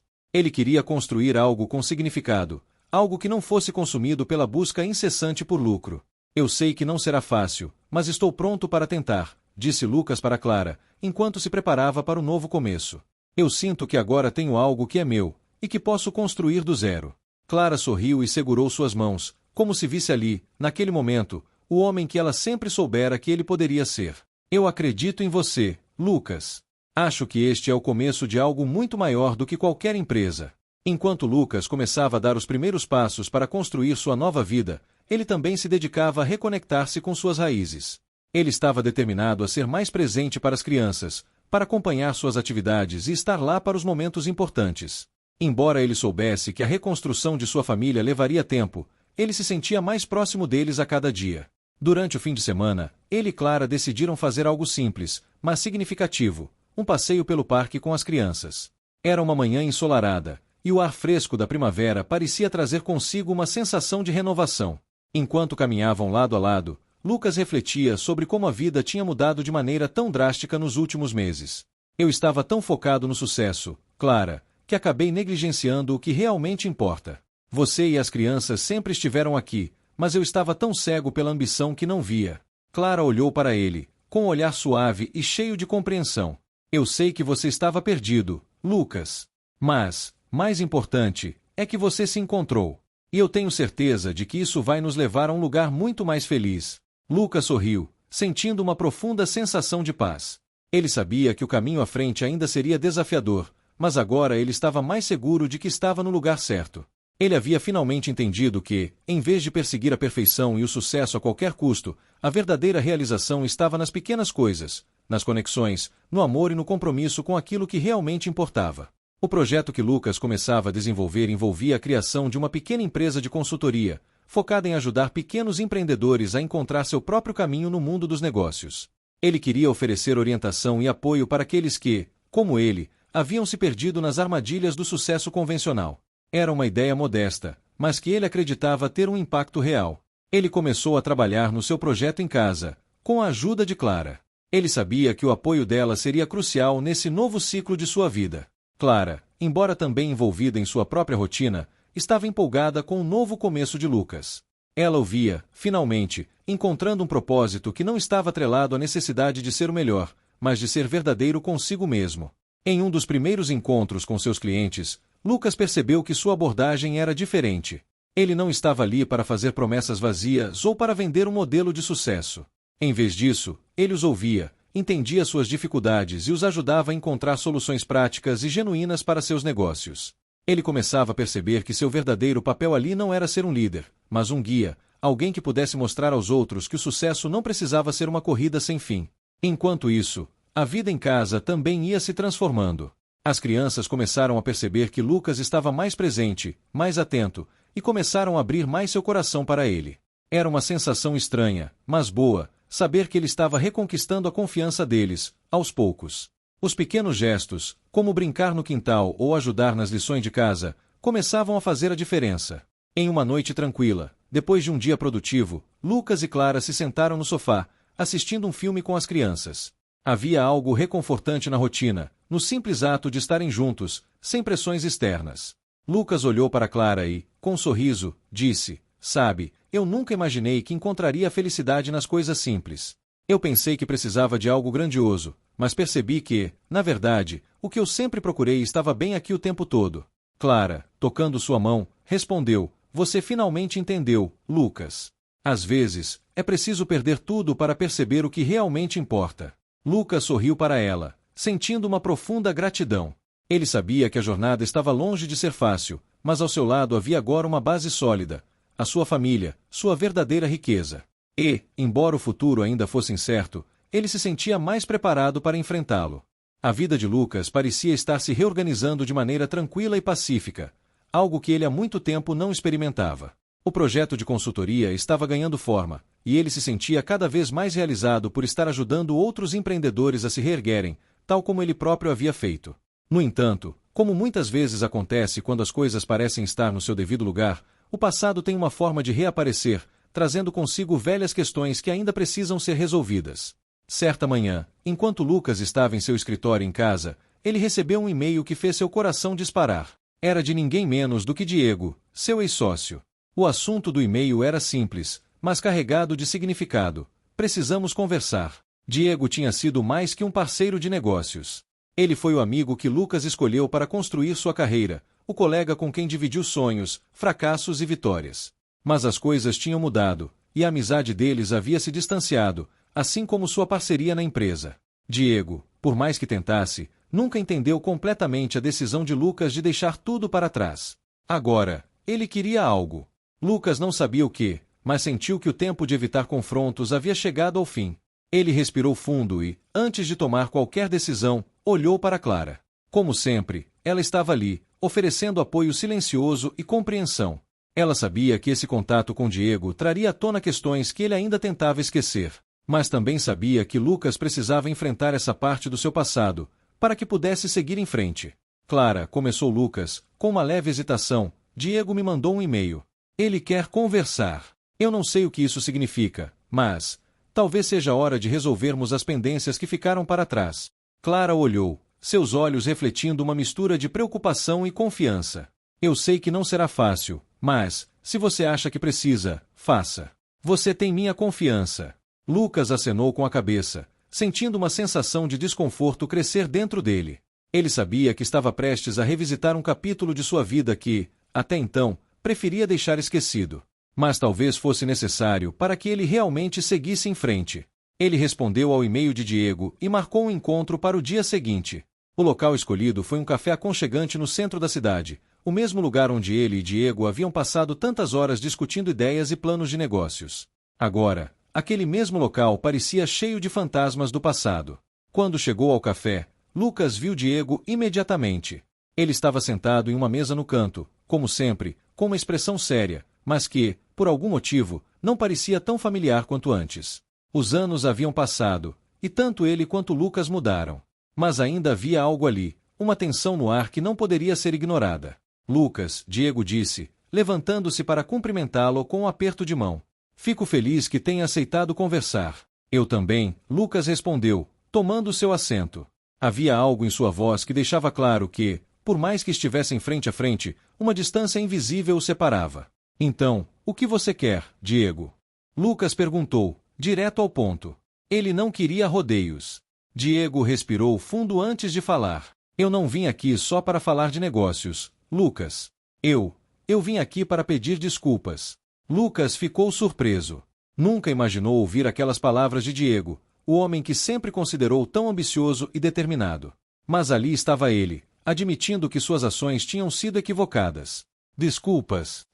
Ele queria construir algo com significado, algo que não fosse consumido pela busca incessante por lucro. Eu sei que não será fácil, mas estou pronto para tentar, disse Lucas para Clara, enquanto se preparava para o novo começo. Eu sinto que agora tenho algo que é meu, e que posso construir do zero. Clara sorriu e segurou suas mãos, como se visse ali, naquele momento, o homem que ela sempre soubera que ele poderia ser. Eu acredito em você, Lucas. Acho que este é o começo de algo muito maior do que qualquer empresa. Enquanto Lucas começava a dar os primeiros passos para construir sua nova vida, ele também se dedicava a reconectar-se com suas raízes. Ele estava determinado a ser mais presente para as crianças, para acompanhar suas atividades e estar lá para os momentos importantes. Embora ele soubesse que a reconstrução de sua família levaria tempo, ele se sentia mais próximo deles a cada dia. Durante o fim de semana, ele e Clara decidiram fazer algo simples, mas significativo, um passeio pelo parque com as crianças. Era uma manhã ensolarada, e o ar fresco da primavera parecia trazer consigo uma sensação de renovação. Enquanto caminhavam lado a lado, Lucas refletia sobre como a vida tinha mudado de maneira tão drástica nos últimos meses. Eu estava tão focado no sucesso, Clara, que acabei negligenciando o que realmente importa. Você e as crianças sempre estiveram aqui, mas eu estava tão cego pela ambição que não via. Clara olhou para ele, com um olhar suave e cheio de compreensão. Eu sei que você estava perdido, Lucas. Mas, mais importante, é que você se encontrou. E eu tenho certeza de que isso vai nos levar a um lugar muito mais feliz. Lucas sorriu, sentindo uma profunda sensação de paz. Ele sabia que o caminho à frente ainda seria desafiador, mas agora ele estava mais seguro de que estava no lugar certo. Ele havia finalmente entendido que, em vez de perseguir a perfeição e o sucesso a qualquer custo, a verdadeira realização estava nas pequenas coisas, nas conexões, no amor e no compromisso com aquilo que realmente importava. O projeto que Lucas começava a desenvolver envolvia a criação de uma pequena empresa de consultoria, focada em ajudar pequenos empreendedores a encontrar seu próprio caminho no mundo dos negócios. Ele queria oferecer orientação e apoio para aqueles que, como ele, haviam se perdido nas armadilhas do sucesso convencional. Era uma ideia modesta, mas que ele acreditava ter um impacto real. Ele começou a trabalhar no seu projeto em casa, com a ajuda de Clara. Ele sabia que o apoio dela seria crucial nesse novo ciclo de sua vida. Clara, embora também envolvida em sua própria rotina, estava empolgada com o novo começo de Lucas. Ela o via, finalmente, encontrando um propósito que não estava atrelado à necessidade de ser o melhor, mas de ser verdadeiro consigo mesmo. Em um dos primeiros encontros com seus clientes, Lucas percebeu que sua abordagem era diferente. Ele não estava ali para fazer promessas vazias ou para vender um modelo de sucesso. Em vez disso, ele os ouvia, entendia suas dificuldades e os ajudava a encontrar soluções práticas e genuínas para seus negócios. Ele começava a perceber que seu verdadeiro papel ali não era ser um líder, mas um guia, alguém que pudesse mostrar aos outros que o sucesso não precisava ser uma corrida sem fim. Enquanto isso, a vida em casa também ia se transformando. As crianças começaram a perceber que Lucas estava mais presente, mais atento, e começaram a abrir mais seu coração para ele. Era uma sensação estranha, mas boa, saber que ele estava reconquistando a confiança deles, aos poucos. Os pequenos gestos, como brincar no quintal ou ajudar nas lições de casa, começavam a fazer a diferença. Em uma noite tranquila, depois de um dia produtivo, Lucas e Clara se sentaram no sofá, assistindo um filme com as crianças. Havia algo reconfortante na rotina, no simples ato de estarem juntos, sem pressões externas. Lucas olhou para Clara e, com um sorriso, disse: "Sabe, eu nunca imaginei que encontraria a felicidade nas coisas simples. Eu pensei que precisava de algo grandioso, mas percebi que, na verdade, o que eu sempre procurei estava bem aqui o tempo todo." Clara, tocando sua mão, respondeu: "Você finalmente entendeu, Lucas. Às vezes, é preciso perder tudo para perceber o que realmente importa." Lucas sorriu para ela, sentindo uma profunda gratidão. Ele sabia que a jornada estava longe de ser fácil, mas ao seu lado havia agora uma base sólida, a sua família, sua verdadeira riqueza. E, embora o futuro ainda fosse incerto, ele se sentia mais preparado para enfrentá-lo. A vida de Lucas parecia estar se reorganizando de maneira tranquila e pacífica, algo que ele há muito tempo não experimentava. O projeto de consultoria estava ganhando forma, e ele se sentia cada vez mais realizado por estar ajudando outros empreendedores a se reerguerem, tal como ele próprio havia feito. No entanto, como muitas vezes acontece quando as coisas parecem estar no seu devido lugar, o passado tem uma forma de reaparecer, trazendo consigo velhas questões que ainda precisam ser resolvidas. Certa manhã, enquanto Lucas estava em seu escritório em casa, ele recebeu um e-mail que fez seu coração disparar. Era de ninguém menos do que Diego, seu ex-sócio. O assunto do e-mail era simples, mas carregado de significado. "Precisamos conversar." Diego tinha sido mais que um parceiro de negócios. Ele foi o amigo que Lucas escolheu para construir sua carreira, o colega com quem dividiu sonhos, fracassos e vitórias. Mas as coisas tinham mudado, e a amizade deles havia se distanciado, assim como sua parceria na empresa. Diego, por mais que tentasse, nunca entendeu completamente a decisão de Lucas de deixar tudo para trás. Agora, ele queria algo. Lucas não sabia o que, mas sentiu que o tempo de evitar confrontos havia chegado ao fim. Ele respirou fundo e, antes de tomar qualquer decisão, olhou para Clara. Como sempre, ela estava ali, oferecendo apoio silencioso e compreensão. Ela sabia que esse contato com Diego traria à tona questões que ele ainda tentava esquecer, mas também sabia que Lucas precisava enfrentar essa parte do seu passado, para que pudesse seguir em frente. "Clara", começou Lucas, com uma leve hesitação, "Diego me mandou um e-mail. Ele quer conversar. Eu não sei o que isso significa, mas talvez seja hora de resolvermos as pendências que ficaram para trás." Clara olhou, seus olhos refletindo uma mistura de preocupação e confiança. "Eu sei que não será fácil, mas, se você acha que precisa, faça. Você tem minha confiança." Lucas acenou com a cabeça, sentindo uma sensação de desconforto crescer dentro dele. Ele sabia que estava prestes a revisitar um capítulo de sua vida que, até então, preferia deixar esquecido. Mas talvez fosse necessário para que ele realmente seguisse em frente. Ele respondeu ao e-mail de Diego e marcou um encontro para o dia seguinte. O local escolhido foi um café aconchegante no centro da cidade, o mesmo lugar onde ele e Diego haviam passado tantas horas discutindo ideias e planos de negócios. Agora, aquele mesmo local parecia cheio de fantasmas do passado. Quando chegou ao café, Lucas viu Diego imediatamente. Ele estava sentado em uma mesa no canto, como sempre, com uma expressão séria, mas que, por algum motivo, não parecia tão familiar quanto antes. Os anos haviam passado, e tanto ele quanto Lucas mudaram. Mas ainda havia algo ali, uma tensão no ar que não poderia ser ignorada. "Lucas", Diego disse, levantando-se para cumprimentá-lo com um aperto de mão. "Fico feliz que tenha aceitado conversar." "Eu também", Lucas respondeu, tomando seu assento. Havia algo em sua voz que deixava claro que, por mais que estivessem frente a frente, uma distância invisível o separava. "Então, o que você quer, Diego?" Lucas perguntou, direto ao ponto. Ele não queria rodeios. Diego respirou fundo antes de falar. "Eu não vim aqui só para falar de negócios, Lucas. Eu vim aqui para pedir desculpas." Lucas ficou surpreso. Nunca imaginou ouvir aquelas palavras de Diego, o homem que sempre considerou tão ambicioso e determinado. Mas ali estava ele, admitindo que suas ações tinham sido equivocadas. "Desculpas."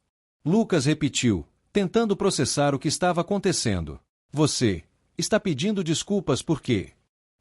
Lucas repetiu, tentando processar o que estava acontecendo. "Você está pedindo desculpas por quê?"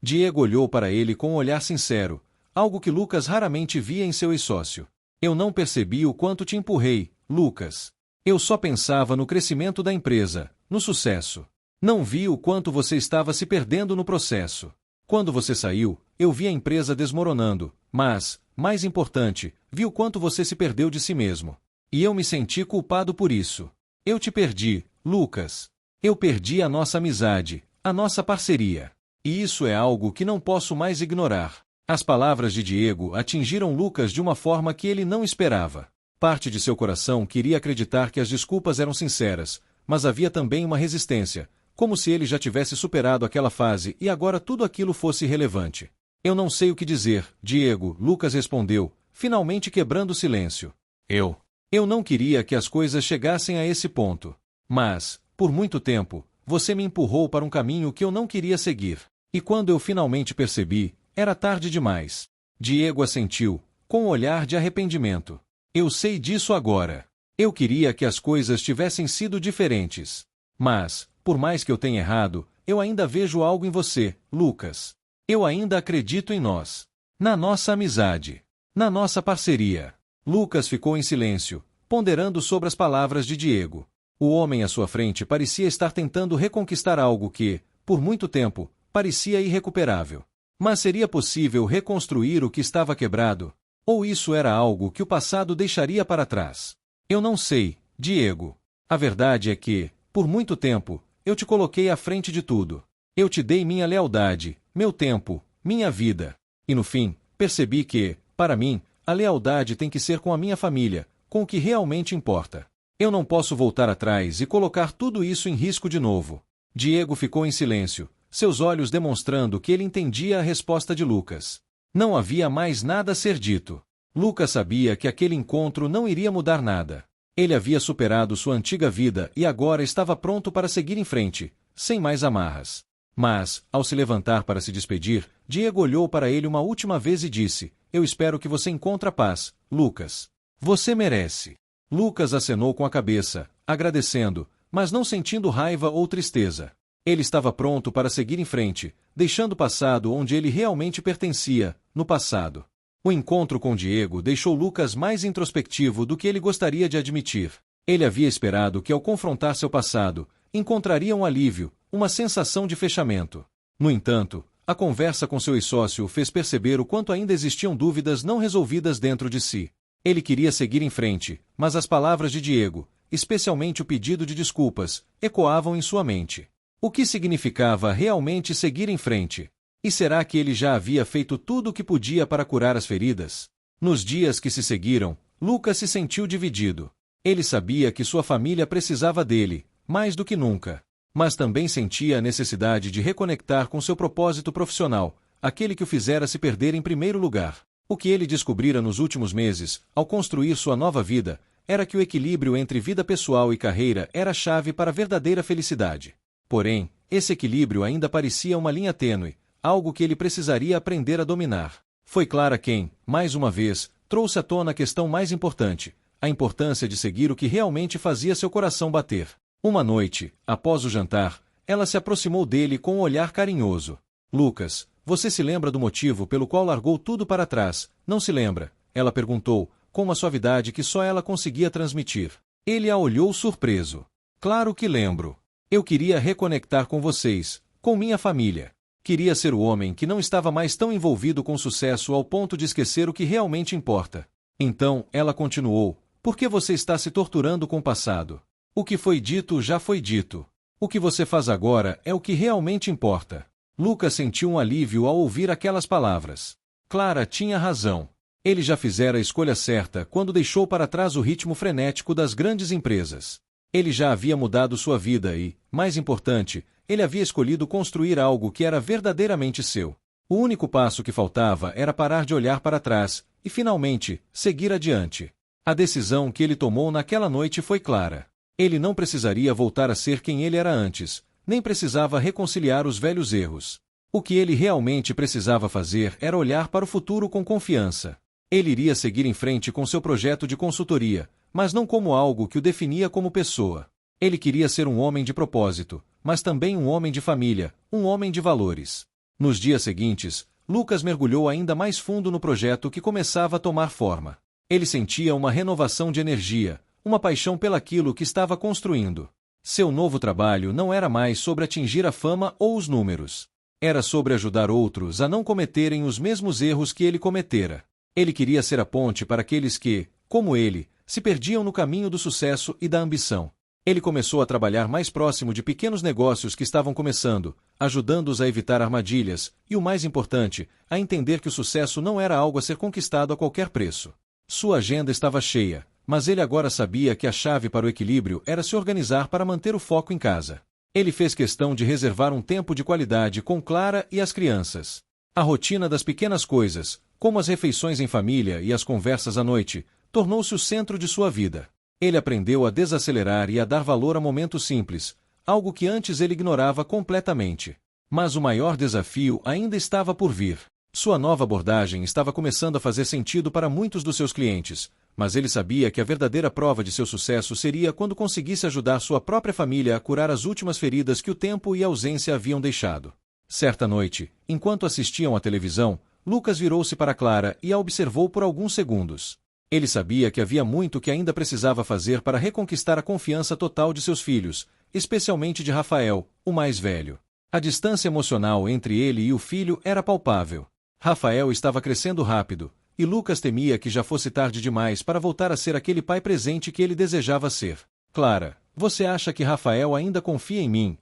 Diego olhou para ele com um olhar sincero, algo que Lucas raramente via em seu ex-sócio. "Eu não percebi o quanto te empurrei, Lucas. Eu só pensava no crescimento da empresa, no sucesso." Não vi o quanto você estava se perdendo no processo. Quando você saiu, eu vi a empresa desmoronando, mas, mais importante, vi o quanto você se perdeu de si mesmo. E eu me senti culpado por isso. Eu te perdi, Lucas. Eu perdi a nossa amizade, a nossa parceria. E isso é algo que não posso mais ignorar. As palavras de Diego atingiram Lucas de uma forma que ele não esperava. Parte de seu coração queria acreditar que as desculpas eram sinceras, mas havia também uma resistência, como se ele já tivesse superado aquela fase e agora tudo aquilo fosse irrelevante. Eu não sei o que dizer, Diego, Lucas respondeu, finalmente quebrando o silêncio. Eu não queria que as coisas chegassem a esse ponto. Mas, por muito tempo, você me empurrou para um caminho que eu não queria seguir. E quando eu finalmente percebi, era tarde demais. Diego assentiu, com um olhar de arrependimento. Eu sei disso agora. Eu queria que as coisas tivessem sido diferentes. Mas, por mais que eu tenha errado, eu ainda vejo algo em você, Lucas. Eu ainda acredito em nós. Na nossa amizade. Na nossa parceria. Lucas ficou em silêncio, ponderando sobre as palavras de Diego. O homem à sua frente parecia estar tentando reconquistar algo que, por muito tempo, parecia irrecuperável. Mas seria possível reconstruir o que estava quebrado? Ou isso era algo que o passado deixaria para trás? Eu não sei, Diego. A verdade é que, por muito tempo, eu te coloquei à frente de tudo. Eu te dei minha lealdade, meu tempo, minha vida. E no fim, percebi que, para mim, a lealdade tem que ser com a minha família, com o que realmente importa. Eu não posso voltar atrás e colocar tudo isso em risco de novo. Diego ficou em silêncio, seus olhos demonstrando que ele entendia a resposta de Lucas. Não havia mais nada a ser dito. Lucas sabia que aquele encontro não iria mudar nada. Ele havia superado sua antiga vida e agora estava pronto para seguir em frente, sem mais amarras. Mas, ao se levantar para se despedir, Diego olhou para ele uma última vez e disse: Eu espero que você encontre a paz, Lucas. Você merece. Lucas acenou com a cabeça, agradecendo, mas não sentindo raiva ou tristeza. Ele estava pronto para seguir em frente, deixando o passado onde ele realmente pertencia, no passado. O encontro com Diego deixou Lucas mais introspectivo do que ele gostaria de admitir. Ele havia esperado que, ao confrontar seu passado, encontraria um alívio, uma sensação de fechamento. No entanto, a conversa com seu ex-sócio o fez perceber o quanto ainda existiam dúvidas não resolvidas dentro de si. Ele queria seguir em frente, mas as palavras de Diego, especialmente o pedido de desculpas, ecoavam em sua mente. O que significava realmente seguir em frente? E será que ele já havia feito tudo o que podia para curar as feridas? Nos dias que se seguiram, Lucas se sentiu dividido. Ele sabia que sua família precisava dele, mais do que nunca. Mas também sentia a necessidade de reconectar com seu propósito profissional, aquele que o fizera se perder em primeiro lugar. O que ele descobrira nos últimos meses, ao construir sua nova vida, era que o equilíbrio entre vida pessoal e carreira era a chave para a verdadeira felicidade. Porém, esse equilíbrio ainda parecia uma linha tênue, algo que ele precisaria aprender a dominar. Foi Clara quem, mais uma vez, trouxe à tona a questão mais importante, a importância de seguir o que realmente fazia seu coração bater. Uma noite, após o jantar, ela se aproximou dele com um olhar carinhoso. Lucas, você se lembra do motivo pelo qual largou tudo para trás, não se lembra? Ela perguntou, com uma suavidade que só ela conseguia transmitir. Ele a olhou surpreso. Claro que lembro. Eu queria reconectar com vocês, com minha família. Queria ser o homem que não estava mais tão envolvido com sucesso ao ponto de esquecer o que realmente importa. Então, ela continuou, por que você está se torturando com o passado? O que foi dito já foi dito. O que você faz agora é o que realmente importa. Lucas sentiu um alívio ao ouvir aquelas palavras. Clara tinha razão. Ele já fizera a escolha certa quando deixou para trás o ritmo frenético das grandes empresas. Ele já havia mudado sua vida e, mais importante, ele havia escolhido construir algo que era verdadeiramente seu. O único passo que faltava era parar de olhar para trás e, finalmente, seguir adiante. A decisão que ele tomou naquela noite foi clara. Ele não precisaria voltar a ser quem ele era antes, nem precisava reconciliar os velhos erros. O que ele realmente precisava fazer era olhar para o futuro com confiança. Ele iria seguir em frente com seu projeto de consultoria, mas não como algo que o definia como pessoa. Ele queria ser um homem de propósito, mas também um homem de família, um homem de valores. Nos dias seguintes, Lucas mergulhou ainda mais fundo no projeto que começava a tomar forma. Ele sentia uma renovação de energia, uma paixão pelaquilo que estava construindo. Seu novo trabalho não era mais sobre atingir a fama ou os números. Era sobre ajudar outros a não cometerem os mesmos erros que ele cometera. Ele queria ser a ponte para aqueles que, como ele, se perdiam no caminho do sucesso e da ambição. Ele começou a trabalhar mais próximo de pequenos negócios que estavam começando, ajudando-os a evitar armadilhas e, o mais importante, a entender que o sucesso não era algo a ser conquistado a qualquer preço. Sua agenda estava cheia, mas ele agora sabia que a chave para o equilíbrio era se organizar para manter o foco em casa. Ele fez questão de reservar um tempo de qualidade com Clara e as crianças. A rotina das pequenas coisas, como as refeições em família e as conversas à noite, tornou-se o centro de sua vida. Ele aprendeu a desacelerar e a dar valor a momentos simples, algo que antes ele ignorava completamente. Mas o maior desafio ainda estava por vir. Sua nova abordagem estava começando a fazer sentido para muitos dos seus clientes, mas ele sabia que a verdadeira prova de seu sucesso seria quando conseguisse ajudar sua própria família a curar as últimas feridas que o tempo e a ausência haviam deixado. Certa noite, enquanto assistiam à televisão, Lucas virou-se para Clara e a observou por alguns segundos. Ele sabia que havia muito que ainda precisava fazer para reconquistar a confiança total de seus filhos, especialmente de Rafael, o mais velho. A distância emocional entre ele e o filho era palpável. Rafael estava crescendo rápido, e Lucas temia que já fosse tarde demais para voltar a ser aquele pai presente que ele desejava ser. Clara, você acha que Rafael ainda confia em mim?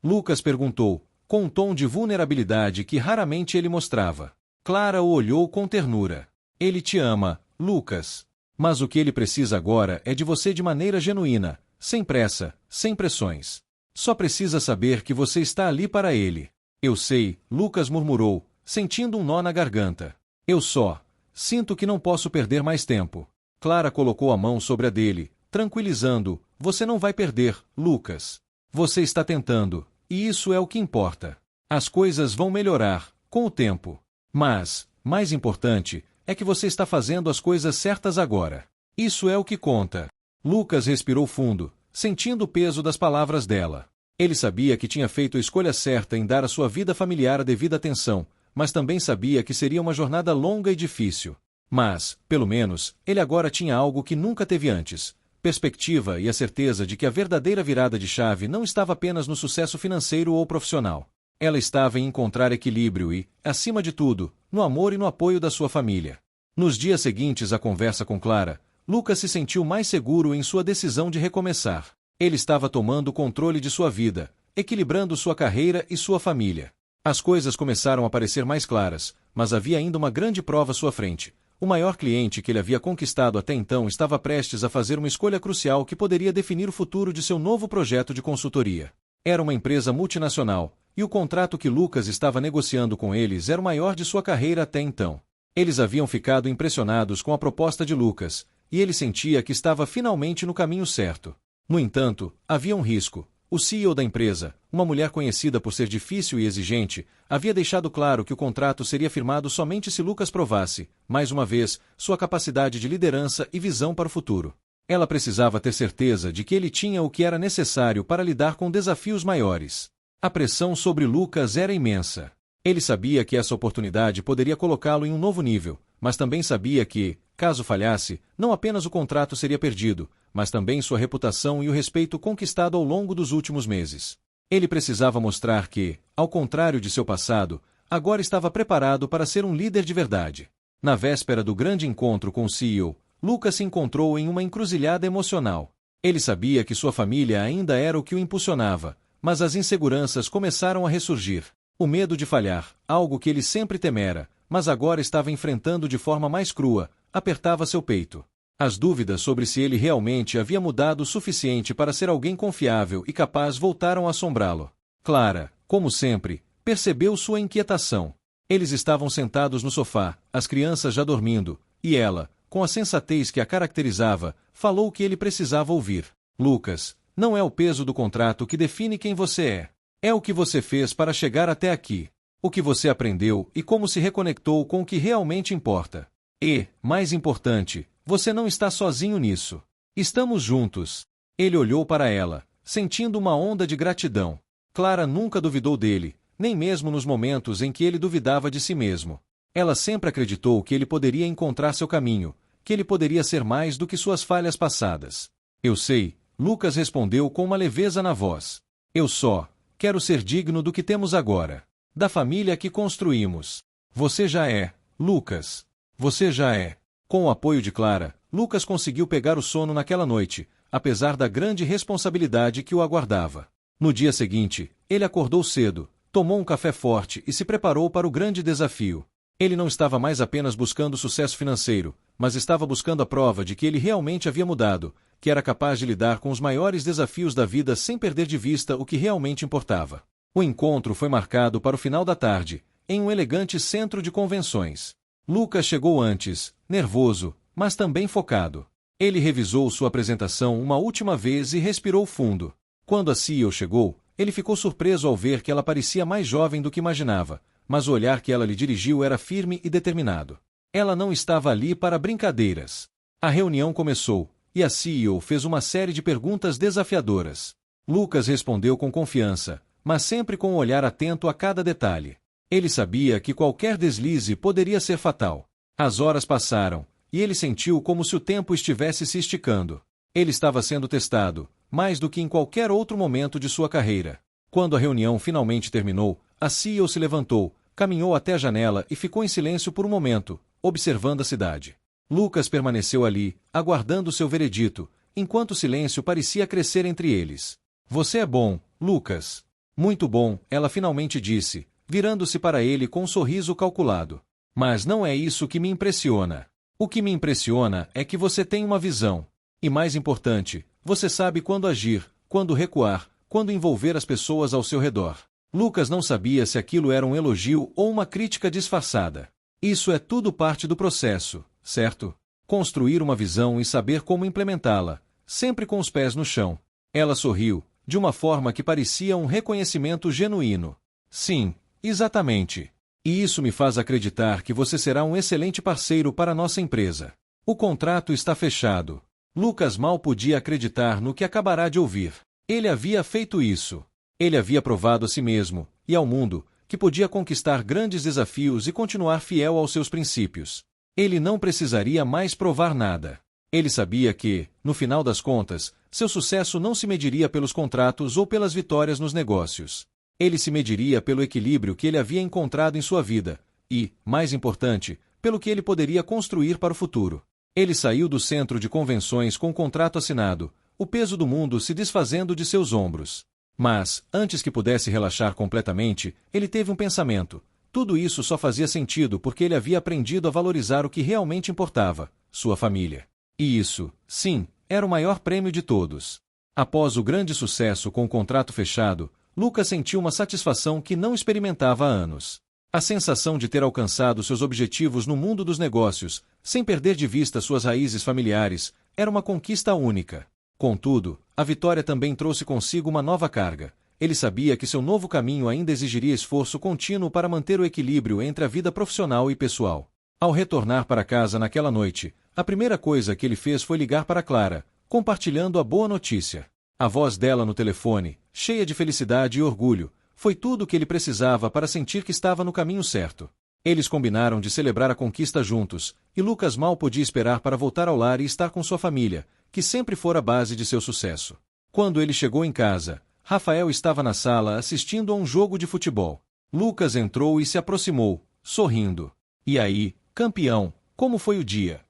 Lucas perguntou, com um tom de vulnerabilidade que raramente ele mostrava. Clara o olhou com ternura. Ele te ama, Lucas. Mas o que ele precisa agora é de você de maneira genuína, sem pressa, sem pressões. Só precisa saber que você está ali para ele. Eu sei, Lucas murmurou, sentindo um nó na garganta. Eu só sinto que não posso perder mais tempo. Clara colocou a mão sobre a dele, tranquilizando-o. Você não vai perder, Lucas. Você está tentando, e isso é o que importa. As coisas vão melhorar, com o tempo. Mas, mais importante, é que você está fazendo as coisas certas agora. Isso é o que conta. Lucas respirou fundo, sentindo o peso das palavras dela. Ele sabia que tinha feito a escolha certa em dar à sua vida familiar a devida atenção, mas também sabia que seria uma jornada longa e difícil. Mas, pelo menos, ele agora tinha algo que nunca teve antes: perspectiva e a certeza de que a verdadeira virada de chave não estava apenas no sucesso financeiro ou profissional. Ela estava em encontrar equilíbrio e, acima de tudo, no amor e no apoio da sua família. Nos dias seguintes à conversa com Clara, Lucas se sentiu mais seguro em sua decisão de recomeçar. Ele estava tomando o controle de sua vida, equilibrando sua carreira e sua família. As coisas começaram a parecer mais claras, mas havia ainda uma grande prova à sua frente. O maior cliente que ele havia conquistado até então estava prestes a fazer uma escolha crucial que poderia definir o futuro de seu novo projeto de consultoria. Era uma empresa multinacional, e o contrato que Lucas estava negociando com eles era o maior de sua carreira até então. Eles haviam ficado impressionados com a proposta de Lucas, e ele sentia que estava finalmente no caminho certo. No entanto, havia um risco. O CEO da empresa, uma mulher conhecida por ser difícil e exigente, havia deixado claro que o contrato seria firmado somente se Lucas provasse, mais uma vez, sua capacidade de liderança e visão para o futuro. Ela precisava ter certeza de que ele tinha o que era necessário para lidar com desafios maiores. A pressão sobre Lucas era imensa. Ele sabia que essa oportunidade poderia colocá-lo em um novo nível, mas também sabia que, caso falhasse, não apenas o contrato seria perdido, mas também sua reputação e o respeito conquistado ao longo dos últimos meses. Ele precisava mostrar que, ao contrário de seu passado, agora estava preparado para ser um líder de verdade. Na véspera do grande encontro com o CEO, Lucas se encontrou em uma encruzilhada emocional. Ele sabia que sua família ainda era o que o impulsionava, mas as inseguranças começaram a ressurgir. O medo de falhar, algo que ele sempre temera, mas agora estava enfrentando de forma mais crua, apertava seu peito. As dúvidas sobre se ele realmente havia mudado o suficiente para ser alguém confiável e capaz voltaram a assombrá-lo. Clara, como sempre, percebeu sua inquietação. Eles estavam sentados no sofá, as crianças já dormindo, e ela, com a sensatez que a caracterizava, falou o que ele precisava ouvir. Lucas, não é o peso do contrato que define quem você é. É o que você fez para chegar até aqui. O que você aprendeu e como se reconectou com o que realmente importa. E, mais importante, você não está sozinho nisso. Estamos juntos. Ele olhou para ela, sentindo uma onda de gratidão. Clara nunca duvidou dele, nem mesmo nos momentos em que ele duvidava de si mesmo. Ela sempre acreditou que ele poderia encontrar seu caminho, que ele poderia ser mais do que suas falhas passadas. Eu sei, Lucas respondeu com uma leveza na voz. Eu só quero ser digno do que temos agora. Da família que construímos. Você já é, Lucas. Você já é. Com o apoio de Clara, Lucas conseguiu pegar o sono naquela noite, apesar da grande responsabilidade que o aguardava. No dia seguinte, ele acordou cedo, tomou um café forte e se preparou para o grande desafio. Ele não estava mais apenas buscando sucesso financeiro, mas estava buscando a prova de que ele realmente havia mudado, que era capaz de lidar com os maiores desafios da vida sem perder de vista o que realmente importava. O encontro foi marcado para o final da tarde, em um elegante centro de convenções. Lucas chegou antes, nervoso, mas também focado. Ele revisou sua apresentação uma última vez e respirou fundo. Quando a CEO chegou, ele ficou surpreso ao ver que ela parecia mais jovem do que imaginava, mas o olhar que ela lhe dirigiu era firme e determinado. Ela não estava ali para brincadeiras. A reunião começou, e a CEO fez uma série de perguntas desafiadoras. Lucas respondeu com confiança, mas sempre com um olhar atento a cada detalhe. Ele sabia que qualquer deslize poderia ser fatal. As horas passaram, e ele sentiu como se o tempo estivesse se esticando. Ele estava sendo testado, mais do que em qualquer outro momento de sua carreira. Quando a reunião finalmente terminou, a CEO se levantou, caminhou até a janela e ficou em silêncio por um momento, observando a cidade. Lucas permaneceu ali, aguardando seu veredito, enquanto o silêncio parecia crescer entre eles. Você é bom, Lucas. Muito bom, ela finalmente disse, virando-se para ele com um sorriso calculado. Mas não é isso que me impressiona. O que me impressiona é que você tem uma visão. E mais importante, você sabe quando agir, quando recuar, quando envolver as pessoas ao seu redor. Lucas não sabia se aquilo era um elogio ou uma crítica disfarçada. Isso é tudo parte do processo, certo? Construir uma visão e saber como implementá-la, sempre com os pés no chão. Ela sorriu, de uma forma que parecia um reconhecimento genuíno. Sim, exatamente. E isso me faz acreditar que você será um excelente parceiro para nossa empresa. O contrato está fechado. Lucas mal podia acreditar no que acabará de ouvir. Ele havia feito isso. Ele havia provado a si mesmo, e ao mundo, que podia conquistar grandes desafios e continuar fiel aos seus princípios. Ele não precisaria mais provar nada. Ele sabia que, no final das contas, seu sucesso não se mediria pelos contratos ou pelas vitórias nos negócios. Ele se mediria pelo equilíbrio que ele havia encontrado em sua vida, e, mais importante, pelo que ele poderia construir para o futuro. Ele saiu do centro de convenções com o contrato assinado, o peso do mundo se desfazendo de seus ombros. Mas, antes que pudesse relaxar completamente, ele teve um pensamento. Tudo isso só fazia sentido porque ele havia aprendido a valorizar o que realmente importava, sua família. E isso, sim, era o maior prêmio de todos. Após o grande sucesso com o contrato fechado, Lucas sentiu uma satisfação que não experimentava há anos. A sensação de ter alcançado seus objetivos no mundo dos negócios, sem perder de vista suas raízes familiares, era uma conquista única. Contudo, a vitória também trouxe consigo uma nova carga. Ele sabia que seu novo caminho ainda exigiria esforço contínuo para manter o equilíbrio entre a vida profissional e pessoal. Ao retornar para casa naquela noite, a primeira coisa que ele fez foi ligar para Clara, compartilhando a boa notícia. A voz dela no telefone, cheia de felicidade e orgulho, foi tudo o que ele precisava para sentir que estava no caminho certo. Eles combinaram de celebrar a conquista juntos, e Lucas mal podia esperar para voltar ao lar e estar com sua família, que sempre fora a base de seu sucesso. Quando ele chegou em casa, Rafael estava na sala assistindo a um jogo de futebol. Lucas entrou e se aproximou, sorrindo. E aí, campeão, como foi o dia?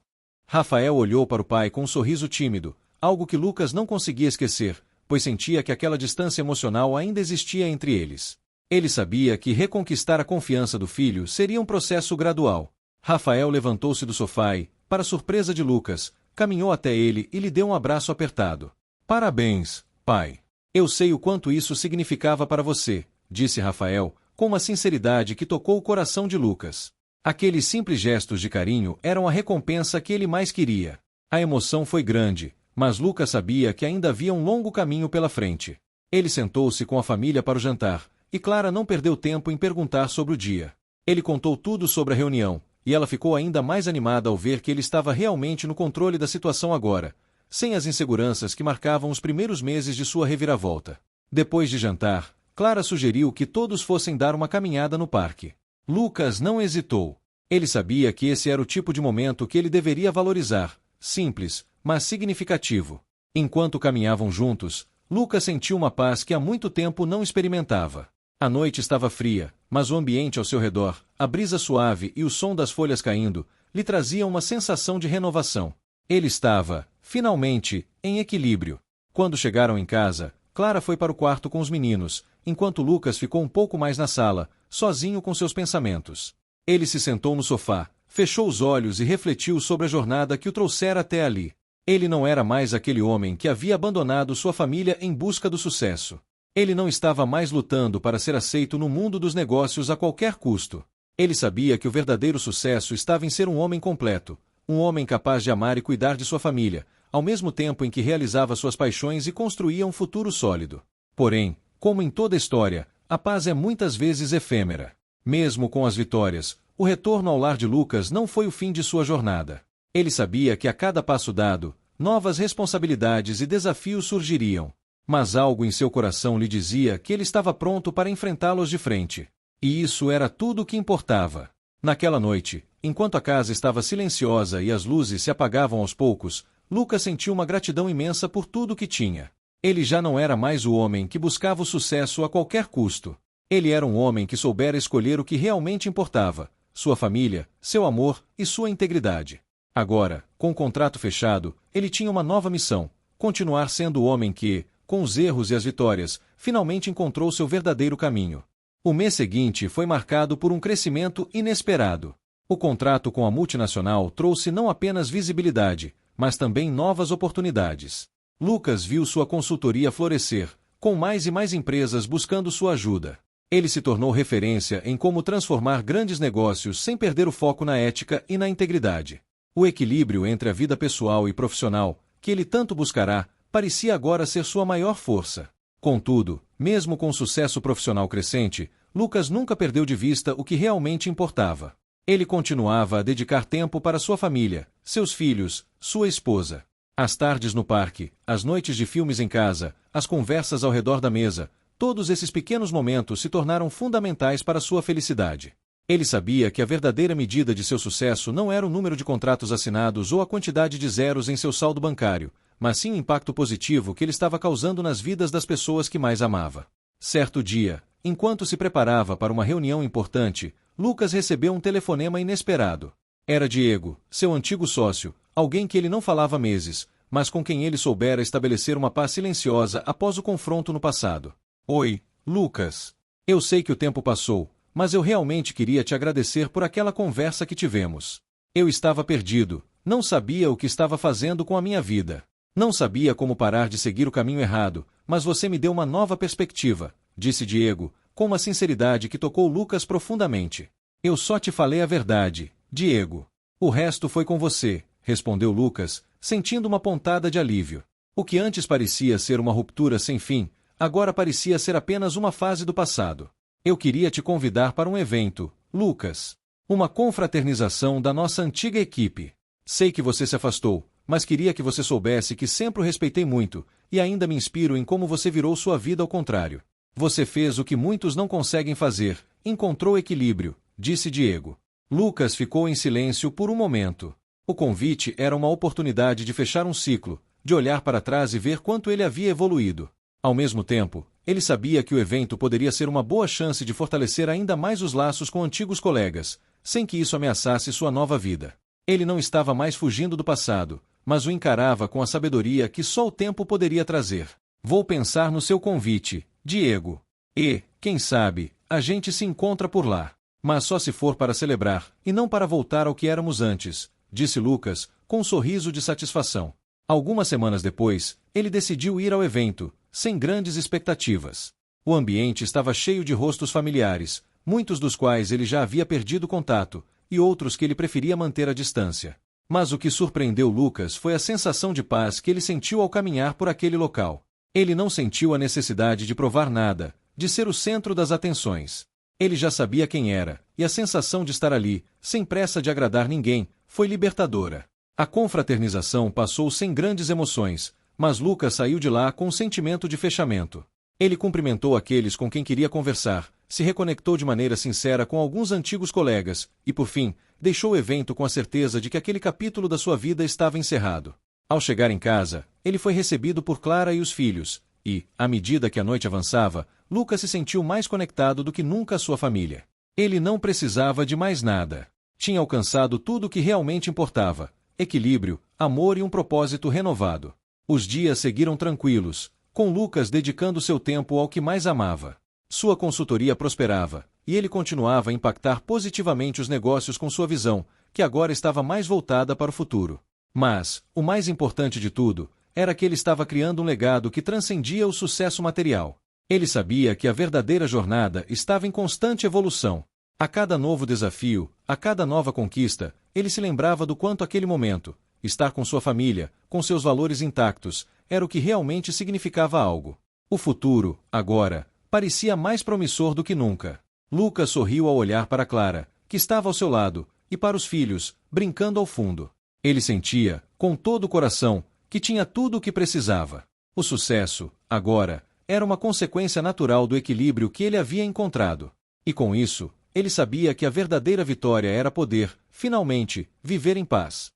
Rafael olhou para o pai com um sorriso tímido, algo que Lucas não conseguia esquecer, pois sentia que aquela distância emocional ainda existia entre eles. Ele sabia que reconquistar a confiança do filho seria um processo gradual. Rafael levantou-se do sofá e, para surpresa de Lucas, caminhou até ele e lhe deu um abraço apertado. Parabéns, pai. Eu sei o quanto isso significava para você, disse Rafael, com uma sinceridade que tocou o coração de Lucas. Aqueles simples gestos de carinho eram a recompensa que ele mais queria. A emoção foi grande, mas Lucas sabia que ainda havia um longo caminho pela frente. Ele sentou-se com a família para o jantar, e Clara não perdeu tempo em perguntar sobre o dia. Ele contou tudo sobre a reunião, e ela ficou ainda mais animada ao ver que ele estava realmente no controle da situação agora, sem as inseguranças que marcavam os primeiros meses de sua reviravolta. Depois de jantar, Clara sugeriu que todos fossem dar uma caminhada no parque. Lucas não hesitou. Ele sabia que esse era o tipo de momento que ele deveria valorizar, simples, mas significativo. Enquanto caminhavam juntos, Lucas sentiu uma paz que há muito tempo não experimentava. A noite estava fria, mas o ambiente ao seu redor, a brisa suave e o som das folhas caindo, lhe traziam uma sensação de renovação. Ele estava, finalmente, em equilíbrio. Quando chegaram em casa, Clara foi para o quarto com os meninos, enquanto Lucas ficou um pouco mais na sala, sozinho com seus pensamentos. Ele se sentou no sofá, fechou os olhos e refletiu sobre a jornada que o trouxera até ali. Ele não era mais aquele homem que havia abandonado sua família em busca do sucesso. Ele não estava mais lutando para ser aceito no mundo dos negócios a qualquer custo. Ele sabia que o verdadeiro sucesso estava em ser um homem completo, um homem capaz de amar e cuidar de sua família, ao mesmo tempo em que realizava suas paixões e construía um futuro sólido. Porém, como em toda história, a paz é muitas vezes efêmera. Mesmo com as vitórias, o retorno ao lar de Lucas não foi o fim de sua jornada. Ele sabia que a cada passo dado, novas responsabilidades e desafios surgiriam. Mas algo em seu coração lhe dizia que ele estava pronto para enfrentá-los de frente. E isso era tudo o que importava. Naquela noite, enquanto a casa estava silenciosa e as luzes se apagavam aos poucos, Lucas sentiu uma gratidão imensa por tudo o que tinha. Ele já não era mais o homem que buscava o sucesso a qualquer custo. Ele era um homem que soubera escolher o que realmente importava: sua família, seu amor e sua integridade. Agora, com o contrato fechado, ele tinha uma nova missão: continuar sendo o homem que, com os erros e as vitórias, finalmente encontrou seu verdadeiro caminho. O mês seguinte foi marcado por um crescimento inesperado. O contrato com a multinacional trouxe não apenas visibilidade, mas também novas oportunidades. Lucas viu sua consultoria florescer, com mais e mais empresas buscando sua ajuda. Ele se tornou referência em como transformar grandes negócios sem perder o foco na ética e na integridade. O equilíbrio entre a vida pessoal e profissional, que ele tanto buscará, parecia agora ser sua maior força. Contudo, mesmo com o sucesso profissional crescente, Lucas nunca perdeu de vista o que realmente importava. Ele continuava a dedicar tempo para sua família, seus filhos, sua esposa. As tardes no parque, as noites de filmes em casa, as conversas ao redor da mesa, todos esses pequenos momentos se tornaram fundamentais para sua felicidade. Ele sabia que a verdadeira medida de seu sucesso não era o número de contratos assinados ou a quantidade de zeros em seu saldo bancário, mas sim o impacto positivo que ele estava causando nas vidas das pessoas que mais amava. Certo dia, enquanto se preparava para uma reunião importante, Lucas recebeu um telefonema inesperado. Era Diego, seu antigo sócio, alguém que ele não falava há meses, mas com quem ele soubera estabelecer uma paz silenciosa após o confronto no passado. Oi, Lucas. Eu sei que o tempo passou, mas eu realmente queria te agradecer por aquela conversa que tivemos. Eu estava perdido, não sabia o que estava fazendo com a minha vida. Não sabia como parar de seguir o caminho errado, mas você me deu uma nova perspectiva, disse Diego, com uma sinceridade que tocou Lucas profundamente. Eu só te falei a verdade, Diego. O resto foi com você, respondeu Lucas, sentindo uma pontada de alívio. O que antes parecia ser uma ruptura sem fim, agora parecia ser apenas uma fase do passado. Eu queria te convidar para um evento, Lucas. Uma confraternização da nossa antiga equipe. Sei que você se afastou, mas queria que você soubesse que sempre o respeitei muito, e ainda me inspiro em como você virou sua vida ao contrário. Você fez o que muitos não conseguem fazer, encontrou equilíbrio, disse Diego. Lucas ficou em silêncio por um momento. O convite era uma oportunidade de fechar um ciclo, de olhar para trás e ver quanto ele havia evoluído. Ao mesmo tempo, ele sabia que o evento poderia ser uma boa chance de fortalecer ainda mais os laços com antigos colegas, sem que isso ameaçasse sua nova vida. Ele não estava mais fugindo do passado, mas o encarava com a sabedoria que só o tempo poderia trazer. Vou pensar no seu convite, Diego. E, quem sabe, a gente se encontra por lá. Mas só se for para celebrar, e não para voltar ao que éramos antes, disse Lucas, com um sorriso de satisfação. Algumas semanas depois, ele decidiu ir ao evento, sem grandes expectativas. O ambiente estava cheio de rostos familiares, muitos dos quais ele já havia perdido contato, e outros que ele preferia manter à distância. Mas o que surpreendeu Lucas foi a sensação de paz que ele sentiu ao caminhar por aquele local. Ele não sentiu a necessidade de provar nada, de ser o centro das atenções. Ele já sabia quem era, e a sensação de estar ali, sem pressa de agradar ninguém, foi libertadora. A confraternização passou sem grandes emoções, mas Lucas saiu de lá com um sentimento de fechamento. Ele cumprimentou aqueles com quem queria conversar, se reconectou de maneira sincera com alguns antigos colegas, e por fim, deixou o evento com a certeza de que aquele capítulo da sua vida estava encerrado. Ao chegar em casa, ele foi recebido por Clara e os filhos, e, à medida que a noite avançava, Lucas se sentiu mais conectado do que nunca à sua família. Ele não precisava de mais nada. Tinha alcançado tudo o que realmente importava: equilíbrio, amor e um propósito renovado. Os dias seguiram tranquilos, com Lucas dedicando seu tempo ao que mais amava. Sua consultoria prosperava, e ele continuava a impactar positivamente os negócios com sua visão, que agora estava mais voltada para o futuro. Mas, o mais importante de tudo, era que ele estava criando um legado que transcendia o sucesso material. Ele sabia que a verdadeira jornada estava em constante evolução. A cada novo desafio, a cada nova conquista, ele se lembrava do quanto aquele momento, estar com sua família, com seus valores intactos, era o que realmente significava algo. O futuro, agora, parecia mais promissor do que nunca. Lucas sorriu ao olhar para Clara, que estava ao seu lado, e para os filhos, brincando ao fundo. Ele sentia, com todo o coração, que tinha tudo o que precisava. O sucesso, agora, era uma consequência natural do equilíbrio que ele havia encontrado. E com isso, ele sabia que a verdadeira vitória era poder, finalmente, viver em paz.